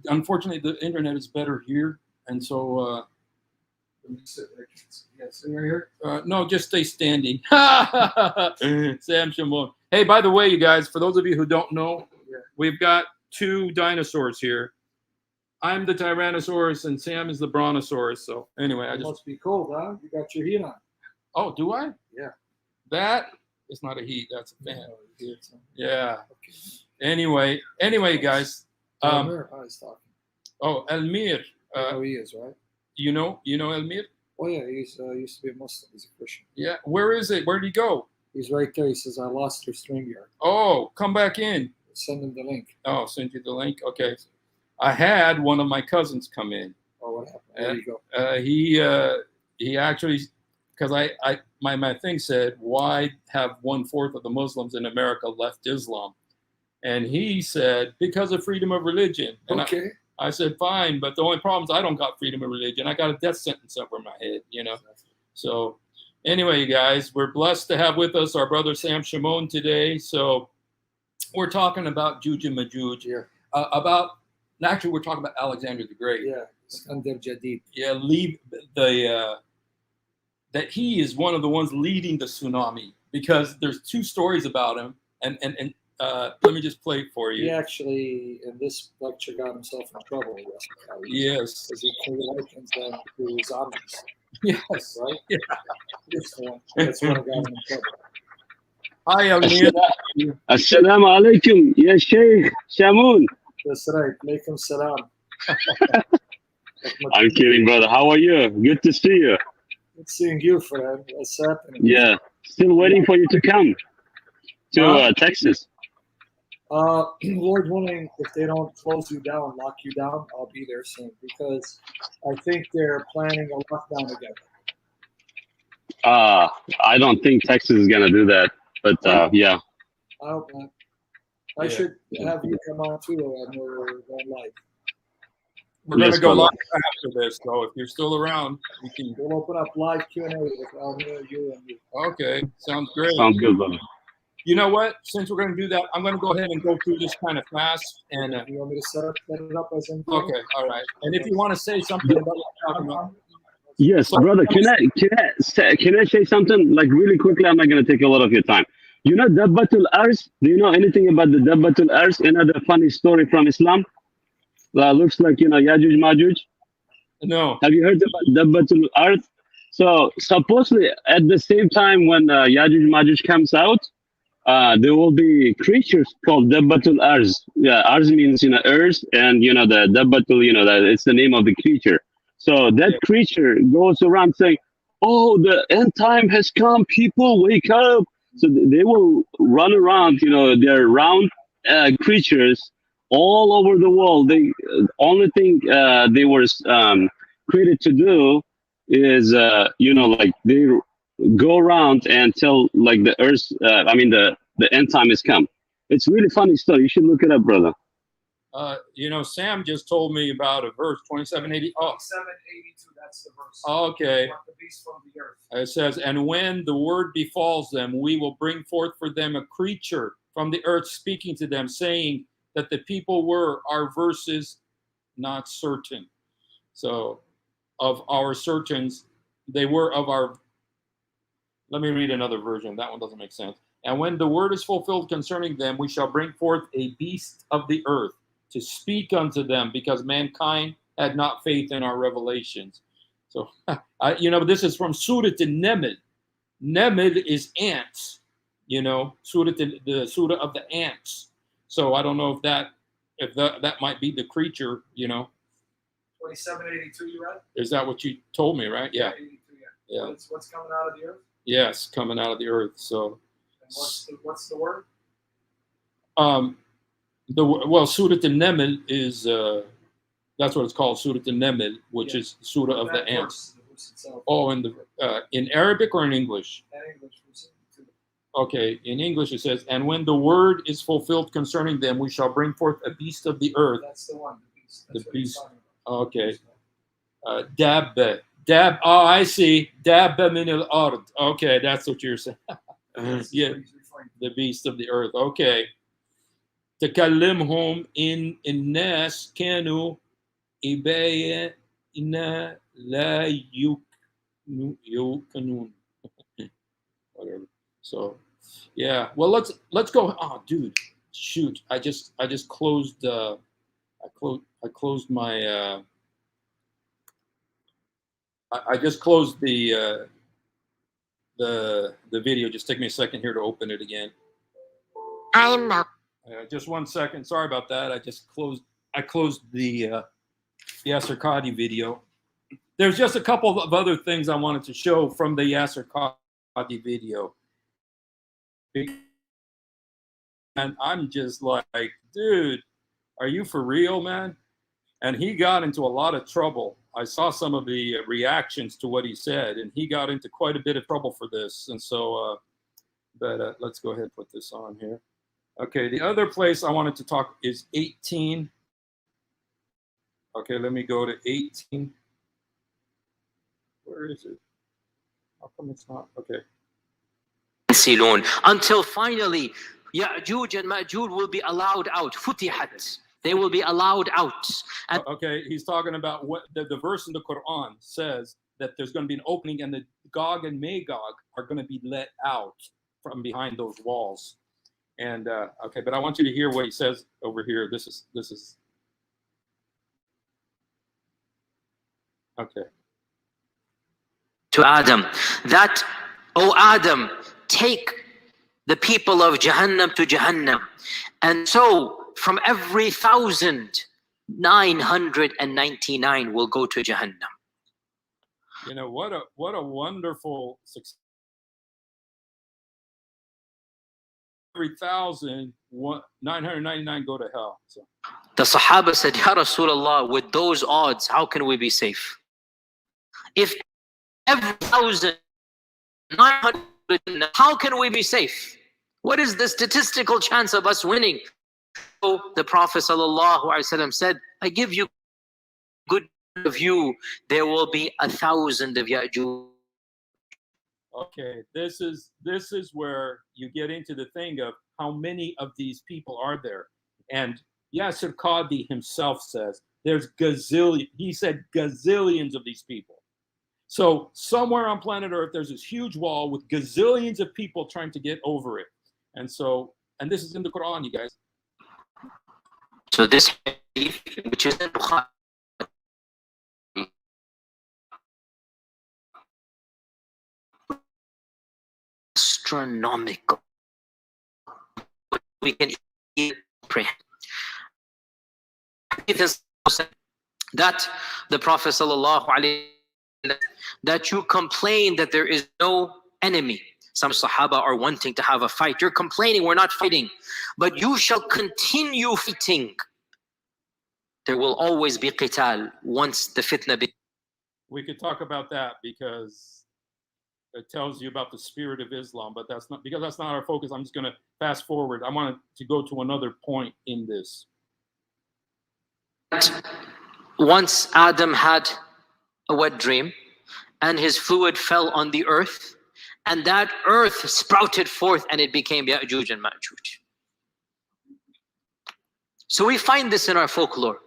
Unfortunately, the internet is better here, and so Yes, right here. No, just stay standing. Sam Shimon. Hey, by the way, you guys, for those of you who don't know, we've got two dinosaurs here. I'm the Tyrannosaurus and Sam is the Brontosaurus. So anyway, It must be cold, huh? You got your heat on. Oh, do I? Yeah. That is not a heat. That's a fan. Yeah. Yeah. Anyway, guys. Elmir, I was talking. Oh, Elmir. He is, right? You know Elmir? Oh yeah, he's used to be a Muslim. He's a Christian. Yeah. Where is it? Where did he go? He's right there. He says, "I lost your StreamYard." Oh, come back in. Send him the link. Oh, send you the link. Okay. I had one of my cousins come in. Oh, what happened? There you go. He actually, because my thing said, why have 1/4 of the Muslims in America left Islam? And he said, because of freedom of religion. And Okay. I said, fine, but the only problem is I don't got freedom of religion. I got a death sentence over my head, you know. So anyway, you guys, we're blessed to have with us our brother Sam Shimon today. So we're talking about Juj and Majuj here. Actually, we're talking about Alexander the Great. Yeah, Iskandar Jadid. Yeah, that he is one of the ones leading the tsunami, because there's two stories about him, and let me just play it for you. He actually, in this lecture, got himself in trouble. Yes. Because he likens them to his armies. Yes. Right? Yeah. That's what got him in trouble. Hi, Amir. Assalamu alaikum, ya Sheikh Shamoun. That's right. Alaikum salam. I'm kidding, brother. How are you? Good to see you. Good seeing you, friend. What's happening? Yeah. Still waiting for you to come to Texas. Lord willing, if they don't close you down, lock you down, I'll be there soon, because I think they're planning a lockdown again. I don't think Texas is gonna do that, but yeah. I hope not. I should have you come on too, and we're going live. We're going to go live after this, so if you're still around, We'll open up live Q&A with Almir, you, and you. Okay, sounds great. Sounds good, brother. You know what? Since we're going to do that, I'm going to go ahead and go through this kind of fast. And you want me to set it up as in? Okay, all right. And if you want to say something about what we're talking about. Yes, brother. Can I say something like really quickly? I'm not going to take a lot of your time. You know Dabbatul Ars? Do you know anything about the Dabbatul Ars? Another funny story from Islam? Looks like, Yajuj Majuj. No. Have you heard about Dabbatul Ars? So supposedly at the same time when Yajuj Majuj comes out, there will be creatures called Dabbatul Ars. Yeah, Ars means earth, and the Dabbatul, that it's the name of the creature. So that creature goes around saying, "Oh, the end time has come. People, wake up!" So they will run around. They're round creatures all over the world. They only thing they were created to do is like they go around and tell like the earth. The end time has come. It's really funny story. You should look it up, brother. Sam just told me about a verse 2780. Oh, 2782. That's the verse. Okay. The beast from the earth. It says, "And when the word befalls them, we will bring forth for them a creature from the earth, speaking to them, saying that the people were." Our verses not certain. So, of our certains, they were of our. Let me read another version. That one doesn't make sense. "And when the word is fulfilled concerning them, we shall bring forth a beast of the earth to speak unto them, because mankind had not faith in our revelations." So, this is from Surah An-Naml. Naml is ants, the Surah of the ants. So I don't know if that might be the creature, 2782, you read? Is that what you told me, right? Yeah. 82, Yeah. What's coming out of the earth? Yes, coming out of the earth. So. And what's the word? Surah An-Naml is that's what it's called, Surah An-Naml, which is Surah of the ants. Oh, in Arabic or in English? In English. Okay, in English it says, "And when the word is fulfilled concerning them, we shall bring forth a beast of the earth." That's the one, the beast. The beast. Okay. Dabba. Oh, I see. Dabba min al-ard. Okay, that's what you're saying. Yeah, the beast of the earth. Okay. تكلمهم إن الناس كانوا إباينا لا Yukanun. Whatever. So, yeah. Well, let's go. Oh, dude, shoot! I just closed. I closed my. I just closed the video. Just take me a second here to open it again. I am now. Just 1 second. Sorry about that. I closed the Yasser Qadi video. There's just a couple of other things I wanted to show from the Yasser Qadi video. And I'm just like, dude, are you for real, man? And he got into a lot of trouble. I saw some of the reactions to what he said, and he got into quite a bit of trouble for this. And so, let's go ahead and put this on here. Okay, the other place I wanted to talk is 18. Okay, let me go to 18. Where is it? How come it's not? Okay. Until finally, Ya'juj and Ma'juj will be allowed out. Futihat. They will be allowed out. And okay, he's talking about what the verse in the Quran says, that there's going to be an opening and the Gog and Magog are going to be let out from behind those walls. And okay, but I want you to hear what he says over here. This is okay. To Adam, that, O Adam, take the people of Jahannam to Jahannam. And so from every 1,999 will go to Jahannam. You know, what a wonderful success. Every 1,999 go to hell. So. The Sahaba said, Ya Rasulullah, with those odds, how can we be safe? If every 1,900, how can we be safe? What is the statistical chance of us winning? So the Prophet ﷺ said, I give you good of you, there will be 1,000 of Ya'juj. Okay, this is where you get into the thing of how many of these people are there. And Yasser Qadi himself says there's gazillion. He said gazillions of these people. So somewhere on planet Earth, there's this huge wall with gazillions of people trying to get over it. And so, and this is in the Quran, you guys. So this hadith, which is in Bukhari, astronomical. We can pray. That the Prophet that you complain that there is no enemy. Some Sahaba are wanting to have a fight. You're complaining we're not fighting, but you shall continue fighting. There will always be qital once the fitna begins. We could talk about that because it tells you about the spirit of Islam, but that's not our focus. I'm just going to fast forward. I wanted to go to another point in this. Once Adam had a wet dream and his fluid fell on the earth, and that earth sprouted forth and it became Ya'juj and Ma'juj. So we find this in our folklore,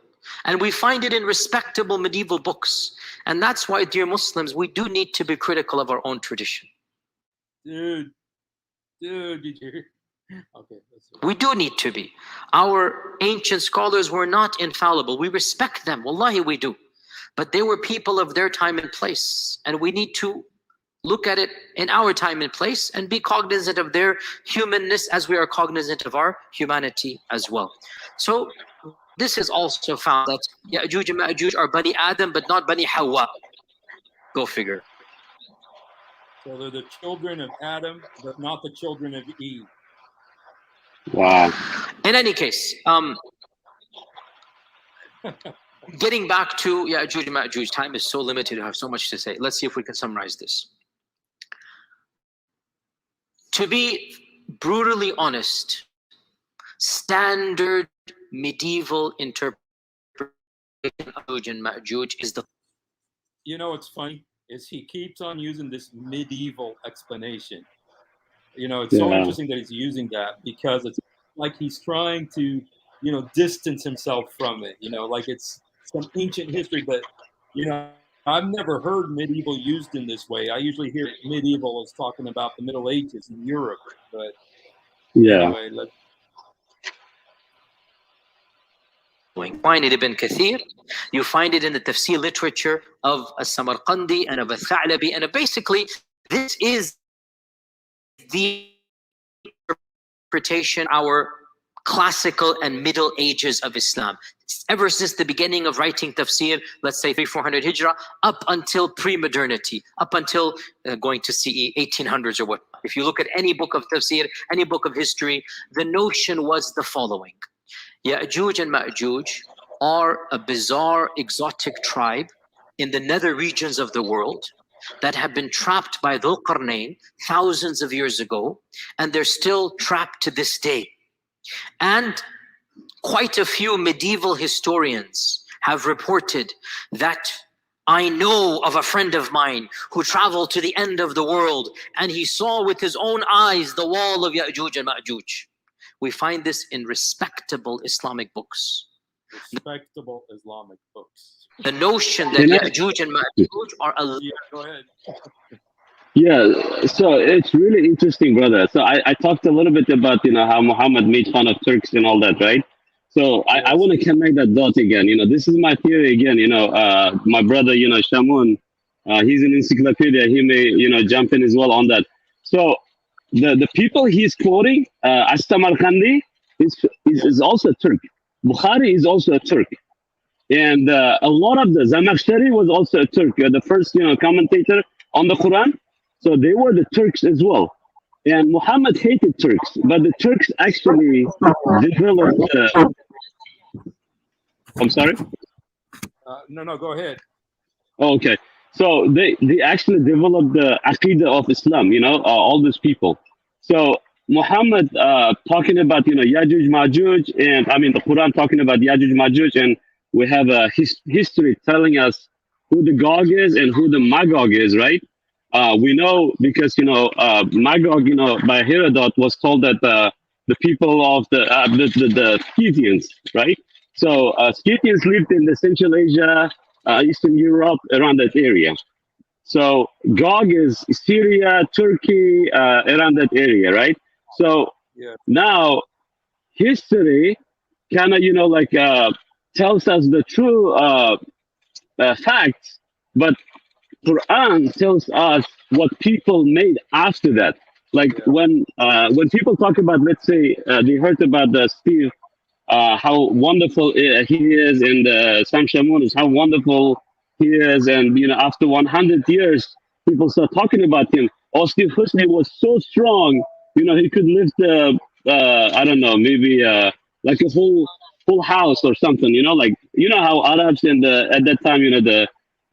and we find it in respectable medieval books. And that's why, dear Muslims, we do need to be critical of our own tradition. Dude, did you hear? Okay. We do need to be. Our ancient scholars were not infallible. We respect them. Wallahi, we do. But they were people of their time and place. And we need to look at it in our time and place and be cognizant of their humanness as we are cognizant of our humanity as well. So this is also found that Ya'juj and Ma'juj are Bani Adam but not Bani Hawa. Go figure. So they're the children of Adam but not the children of Eve. Wow. In any case, getting back to Ya'juj and Ma'juj, time is so limited, I have so much to say. Let's see if we can summarize this. To be brutally honest, standard medieval interpretation of Ya'juj and Ma'juj is the... You know what's funny is he keeps on using this medieval explanation. You know, it's so interesting that he's using that because it's like he's trying to, distance himself from it. Like it's some ancient history, but I've never heard medieval used in this way. I usually hear medieval as talking about the Middle Ages in Europe, but Yeah. anyway, let's. You find it Ibn Kathir, you find it in the tafsir literature of a Samarqandi and of a Tha'labi, and basically this is the interpretation of our classical and middle ages of Islam. Ever since the beginning of writing tafsir, let's say 300-400 Hijrah, up until pre-modernity, up until going to CE 1800s or what. If you look at any book of tafsir, any book of history, the notion was the following. Ya'juj and Ma'juj are a bizarre, exotic tribe in the nether regions of the world that have been trapped by Dhul Qarnayn thousands of years ago, and they're still trapped to this day. And quite a few medieval historians have reported that I know of a friend of mine who traveled to the end of the world and he saw with his own eyes the wall of Ya'juj and Ma'juj. We find this in respectable Islamic books. Respectable Islamic books. The notion that Ya'juj and Ma'juj are a... Yeah, go ahead. Yeah, so it's really interesting, brother. So I talked a little bit about, how Muhammad made fun of Turks and all that, right? So I want to connect that dot again. This is my theory again. My brother, Shamun, he's an encyclopedia. He may, jump in as well on that. So the people he's quoting, As-Samarkandi, is also Turk. Bukhari is also a Turk. And a lot of the Zamakhshari was also a Turk, the first, commentator on the Quran. So they were the Turks as well. And Muhammad hated Turks, but the Turks actually developed... I'm sorry? No, go ahead. Okay. So they actually developed the Aqidah of Islam, all these people. So Muhammad talking about, Yajuj, Majuj, and the Quran talking about Yajuj, Majuj, and we have a history telling us who the Gog is and who the Magog is, right? We know because, Magog, by Herodot was told that the people of the Scythians, right? So Scythians lived in the Central Asia, Eastern Europe, around that area. So Gog is Syria, Turkey, around that area, right? So now history kind of, tells us the true facts, but Quran tells us what people made after that. Like when people talk about, let's say, they heard about the Steve, how wonderful he is, and Sam Shamoun is how wonderful he is, and after 100 years, people start talking about him. Oh, Steve Husney was so strong, he could lift I don't know, maybe like a whole house or something, like how Arabs at that time,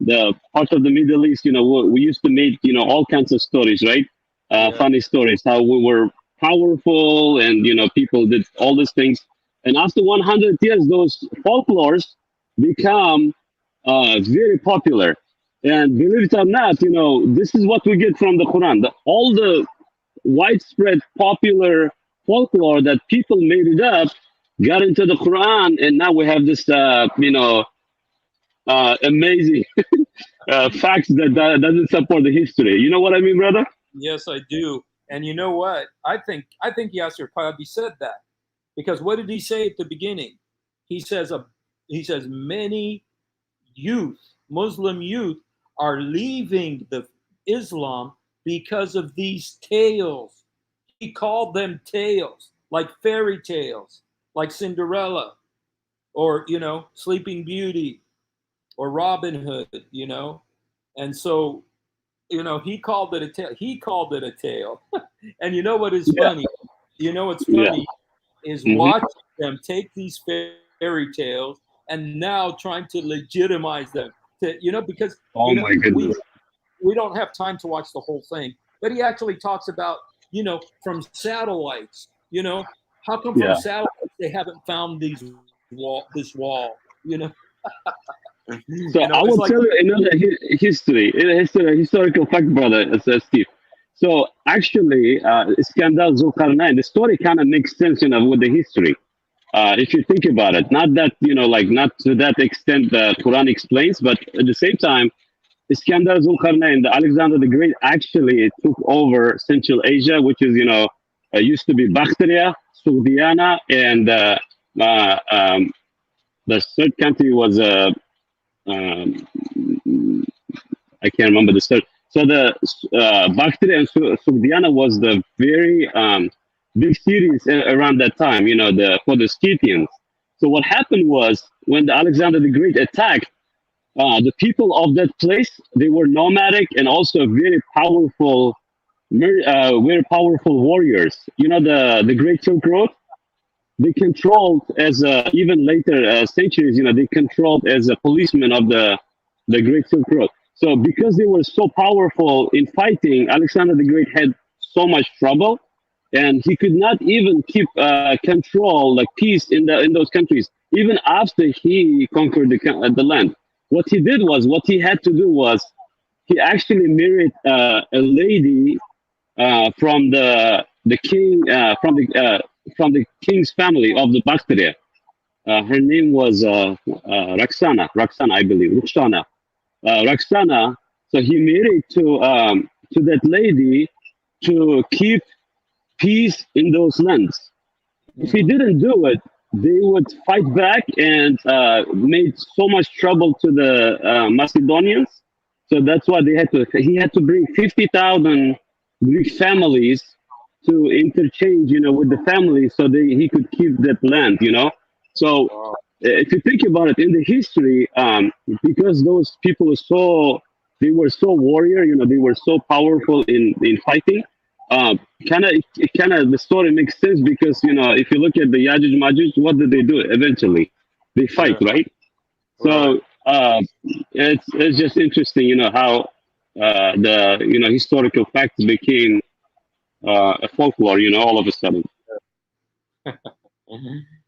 the part of the Middle East, we used to make all kinds of stories, right? Funny stories, how we were powerful, and people did all these things. And after 100 years, those folklores become very popular. And believe it or not, this is what we get from the Quran. All the widespread popular folklore that people made it up got into the Quran, and now we have this, amazing facts that doesn't support the history. You know what I mean, brother? Yes, I do. And you know what? I think Yasser Qadhi said that, because what did he say at the beginning? He says many Muslim youth are leaving the Islam because of these tales. He called them tales, like fairy tales, like Cinderella, or Sleeping Beauty, or Robin Hood, and so he called it a tale. He called it a tale. And you know what is funny? What's funny is watching them take these fairy tales and now trying to legitimize them. Because my goodness, we don't have time to watch the whole thing. But he actually talks about from satellites. How come from satellites they haven't found this wall? So I will tell you another historical fact, brother, Steve. So actually, Iskandar Zulkarnain, the story kind of makes sense, with the history. If you think about it, not that, not to that extent the Quran explains, but at the same time, Iskandar Zulkarnain, the Alexander the Great, actually took over Central Asia, which is, used to be Bactria, Sogdiana, and the third country was um, I can't remember the third. So the Bactria and Sogdiana was the very big cities around that time. For the Scythians. So what happened was when the Alexander the Great attacked, the people of that place, they were nomadic and also very powerful warriors. The Great Silk Road. They controlled as even later centuries. They controlled as a policeman of the Great Silk Road. So because they were so powerful in fighting, Alexander the Great had so much trouble, and he could not even keep control, like peace in those countries, even after he conquered the land. What he had to do was he actually married a lady from the king from the king's family of the Bactria. Her name was Roxana, I believe, Roxana. So he married to that lady to keep peace in those lands. If he didn't do it, they would fight back and made so much trouble to the Macedonians. So that's why he had to bring 50,000 Greek families to interchange, with the families so he could keep that land. So if you think about it in the history, because those people they were so warrior, they were so powerful in fighting. The story makes sense because if you look at the Yajuj Majuj, what did they do eventually? They fight, right? So it's just interesting, how the historical facts became a folklore, all of a sudden.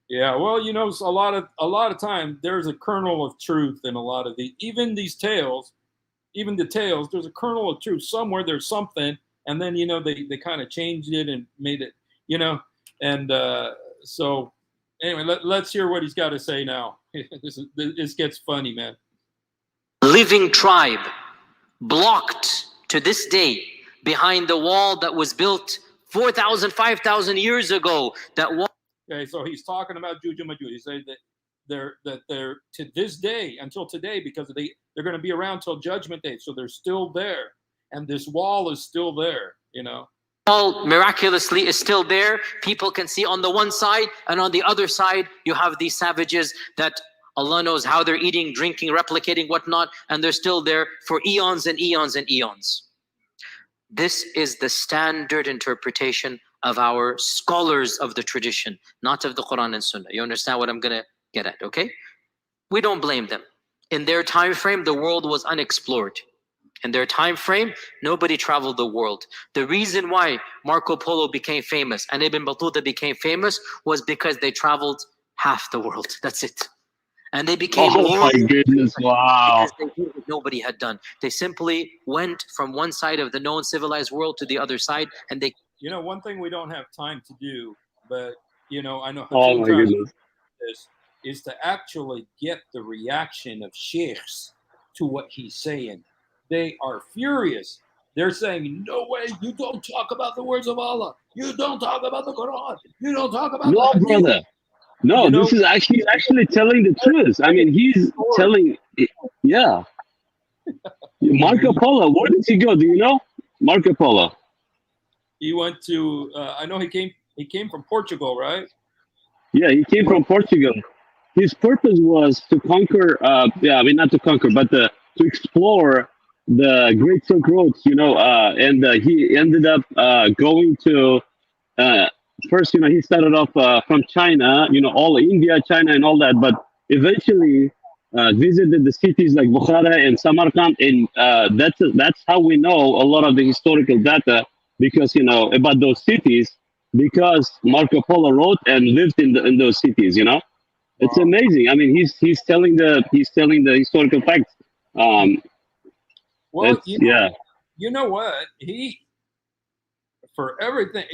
Yeah, well, a lot of time there's a kernel of truth in a lot of even these tales, even the tales. There's a kernel of truth somewhere. There's something, and then they kind of changed it and made it, and so anyway, let's hear what he's got to say now. This gets funny, man. Living tribe, blocked to this day behind the wall that was built 4,000, 5,000 years ago. Okay, so he's talking about Juju Maju. He said that they're to this day, until today, because they're going to be around till Judgment Day, so they're still there, and this wall is still there. Wall miraculously is still there. People can see on the one side, and on the other side, you have these savages that Allah knows how they're eating, drinking, replicating, whatnot, and they're still there for eons and eons and eons. This is the standard interpretation of our scholars of the tradition, not of the Quran and Sunnah. You understand what I'm going to get at, okay? We don't blame them. In their time frame, the world was unexplored. In their time frame, nobody traveled the world. The reason why Marco Polo became famous and Ibn Battuta became famous was because they traveled half the world. That's it. And they became my goodness, wow. Because they did what nobody had done. They simply went from one side of the known civilized world to the other side, and they... one thing we don't have time to do, but, I know oh my goodness. is to actually get the reaction of sheikhs to what he's saying. They are furious. They're saying, no way, you don't talk about the words of Allah. You don't talk about the Quran. You don't talk about no, brother. No, this is actually telling the truth. I mean, he's telling, yeah. Marco Polo, where did he go? Do you know? Marco Polo. He went to, I know he came from Portugal, right? Yeah, he came from Portugal. His purpose was to conquer, not to conquer, but to explore the Great Silk Road, and he ended up going to, first, he started off from China, all India, China, and all that, but eventually visited the cities like Bukhara and Samarkand, and that's how we know a lot of the historical data, because about those cities, because Marco Polo wrote and lived in those cities. It's amazing. I mean, he's telling the historical facts. Well, you know what? He, for everything,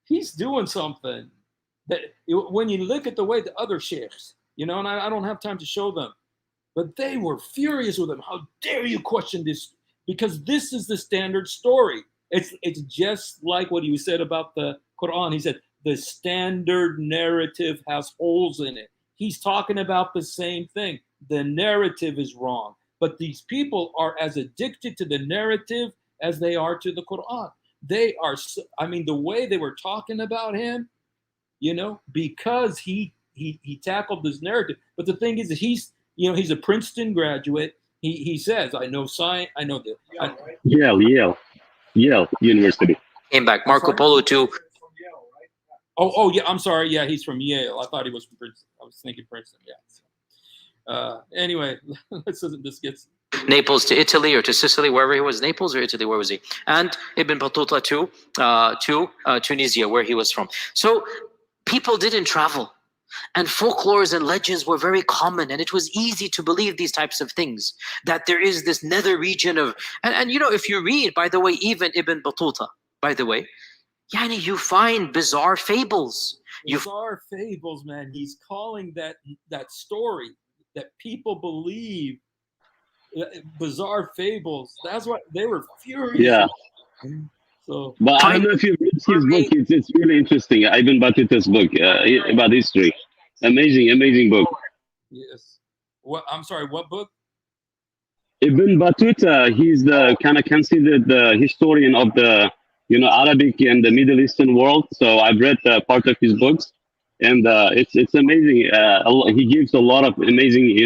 he's doing something that when you look at the way the other sheikhs, and I don't have time to show them, But they were furious with him. How dare you question this? Because this is the standard story. It's just like what he said about the Quran. He said the standard narrative has holes in it. He's talking about the same thing. The narrative is wrong. But these people are as addicted to the narrative as they are to the Quran. They are, I mean, the way they were talking about him, because he tackled this narrative. But the thing is that he's a Princeton graduate. He says, I know science, I know the Yale University. Came back. Marco Polo too. Oh yeah, I'm sorry. Yeah, he's from Yale. I thought he was from Princeton. I was thinking Princeton. Yeah. Anyway, this gets Naples to Italy or to Sicily, wherever he was. Naples or Italy, where was he? And Ibn Battuta to Tunisia, where he was from. So people didn't travel, and folklores and legends were very common, and it was easy to believe these types of things, that there is this nether region of, and if you read, by the way, even Ibn Battuta, by the way, you find bizarre fables. Bizarre fables, man. He's calling that story that people believe bizarre fables. That's what they were furious. Yeah. So, but I don't know if you've read his book. It's really interesting. Ibn Battuta's book about history. Amazing book. Yes. What? I'm sorry. What book? Ibn Battuta. He's the kind of considered the historian of the Arabic and the Middle Eastern world. So I've read part of his books, and it's amazing. He gives a lot of amazing,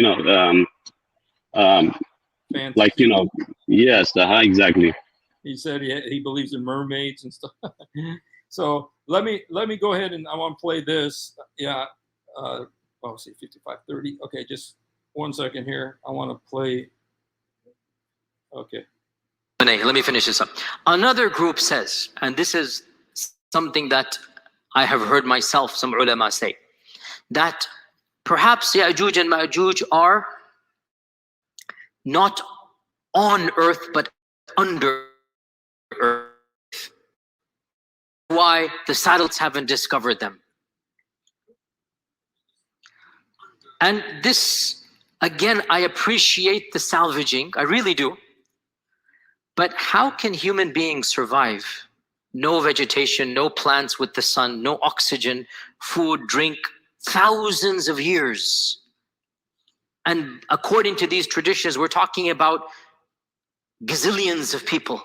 like yes, exactly. He said he believes in mermaids and stuff. So let me go ahead, and I want to play this. Yeah. See 55:30. Okay, just 1 second here. I want to play. Okay. Let me finish this up. Another group says, and this is something that I have heard myself, some ulama say, that perhaps Ya'juj and Ma'juj are not on earth, but under earth. Why the satellites haven't discovered them. And this, again, I appreciate the salvaging, I really do. But how can human beings survive? No vegetation, no plants with the sun, no oxygen, food, drink, thousands of years. And according to these traditions, we're talking about gazillions of people.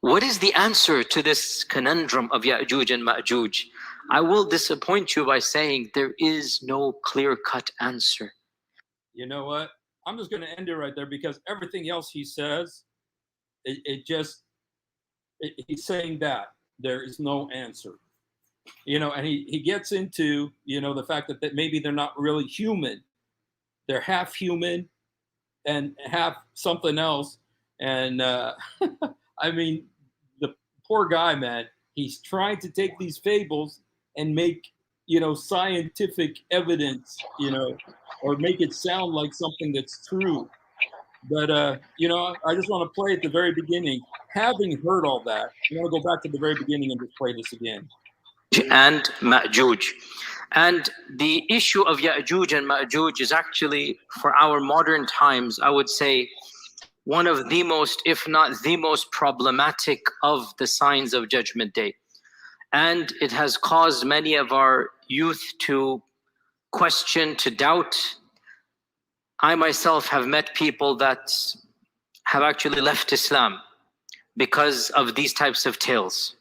What is the answer to this conundrum of Ya'juj and Ma'juj? I will disappoint you by saying there is no clear-cut answer. You know what? I'm just going to end it right there, because everything else he says, he's saying that there is no answer. And he gets into, the fact that maybe they're not really human. They're half human and half something else. And I mean, the poor guy, man, he's trying to take these fables and make, scientific evidence, or make it sound like something that's true. But, I just want to play at the very beginning. Having heard all that, I want to go back to the very beginning and just play this again. And Ma'juj. And the issue of Ya'juj and Ma'juj is actually, for our modern times, I would say, one of the most, if not the most problematic of the signs of Judgment Day. And it has caused many of our youth to question, to doubt. I myself have met people that have actually left Islam because of these types of tales.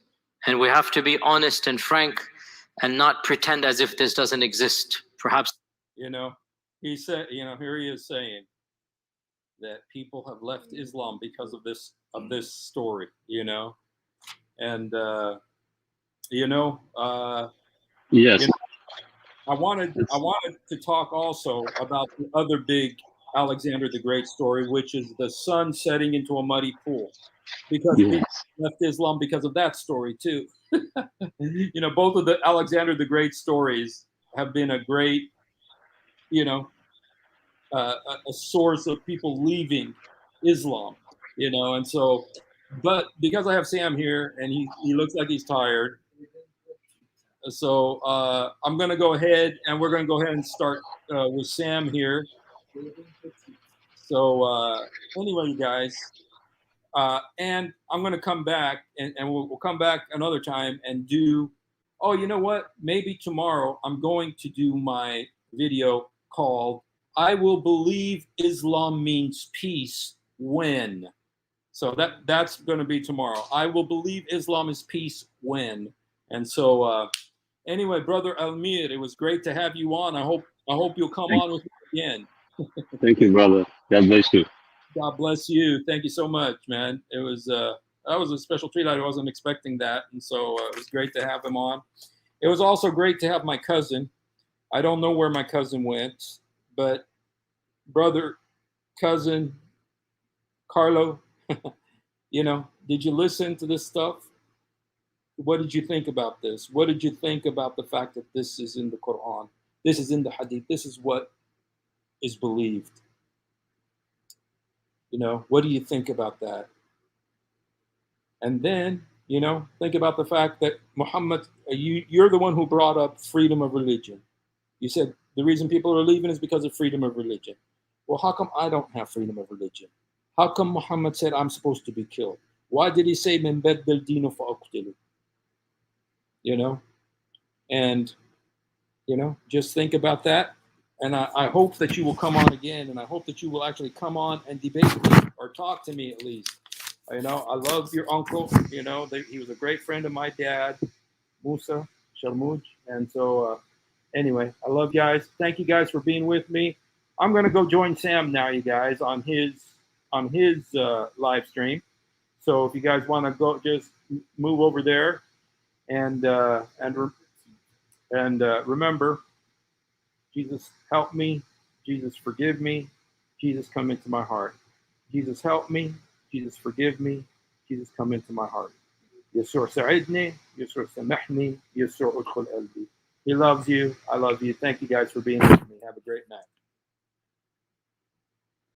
And we have to be honest and frank and not pretend as if this doesn't exist. Perhaps. He said, here he is saying that people have left Islam because of this story, and yes. I wanted to talk also about the other big Alexander the Great story, which is the sun setting into a muddy pool, because people left Islam because of that story too. Both of the Alexander the Great stories have been a great, a source of people leaving Islam, and so, but because I have Sam here and he looks like he's tired, So I'm going to go ahead and we're going to go ahead and start with Sam here. So anyway, you guys, and I'm going to come back and we'll come back another time and do, oh, you know what? Maybe tomorrow I'm going to do my video called I Will Believe Islam Means Peace When. So that's going to be tomorrow. I will believe Islam is peace when. And so anyway, Brother Almir, it was great to have you on. I hope you'll come on with me again. Thank you, brother. God bless you. God bless you. Thank you so much, man. It was that was a special treat. I wasn't expecting that, and so it was great to have him on. It was also great to have my cousin. I don't know where my cousin went, but brother, cousin, Carlo, you know, did you listen to this stuff? What did you think about this? What did you think about the fact that this is in the Quran? This is in the Hadith. This is what is believed. You know, what do you think about that? And then, you know, think about the fact that Muhammad, you're the one who brought up freedom of religion. You said the reason people are leaving is because of freedom of religion. Well, how come I don't have freedom of religion? How come Muhammad said I'm supposed to be killed? Why did he say min baddal dinu fa'uqtilu? You know, and you know, just think about that. And I hope that you will come on again, and I hope that you will actually come on and debate with me or talk to me at least. You know, I love your uncle. You know, he was a great friend of my dad, Musa Sharmouj. And so, anyway, I love you guys. Thank you guys for being with me. I'm gonna go join Sam now, you guys, on his live stream. So if you guys want to go, just move over there, and remember, Jesus help me, Jesus forgive me, Jesus come into my heart. Jesus help me, Jesus forgive me, Jesus come into my heart. يسوع ساعدني, يسوع سامحني, يسوع ادخل قلبي. He loves you. I love you. Thank you guys for being with me. Have a great night.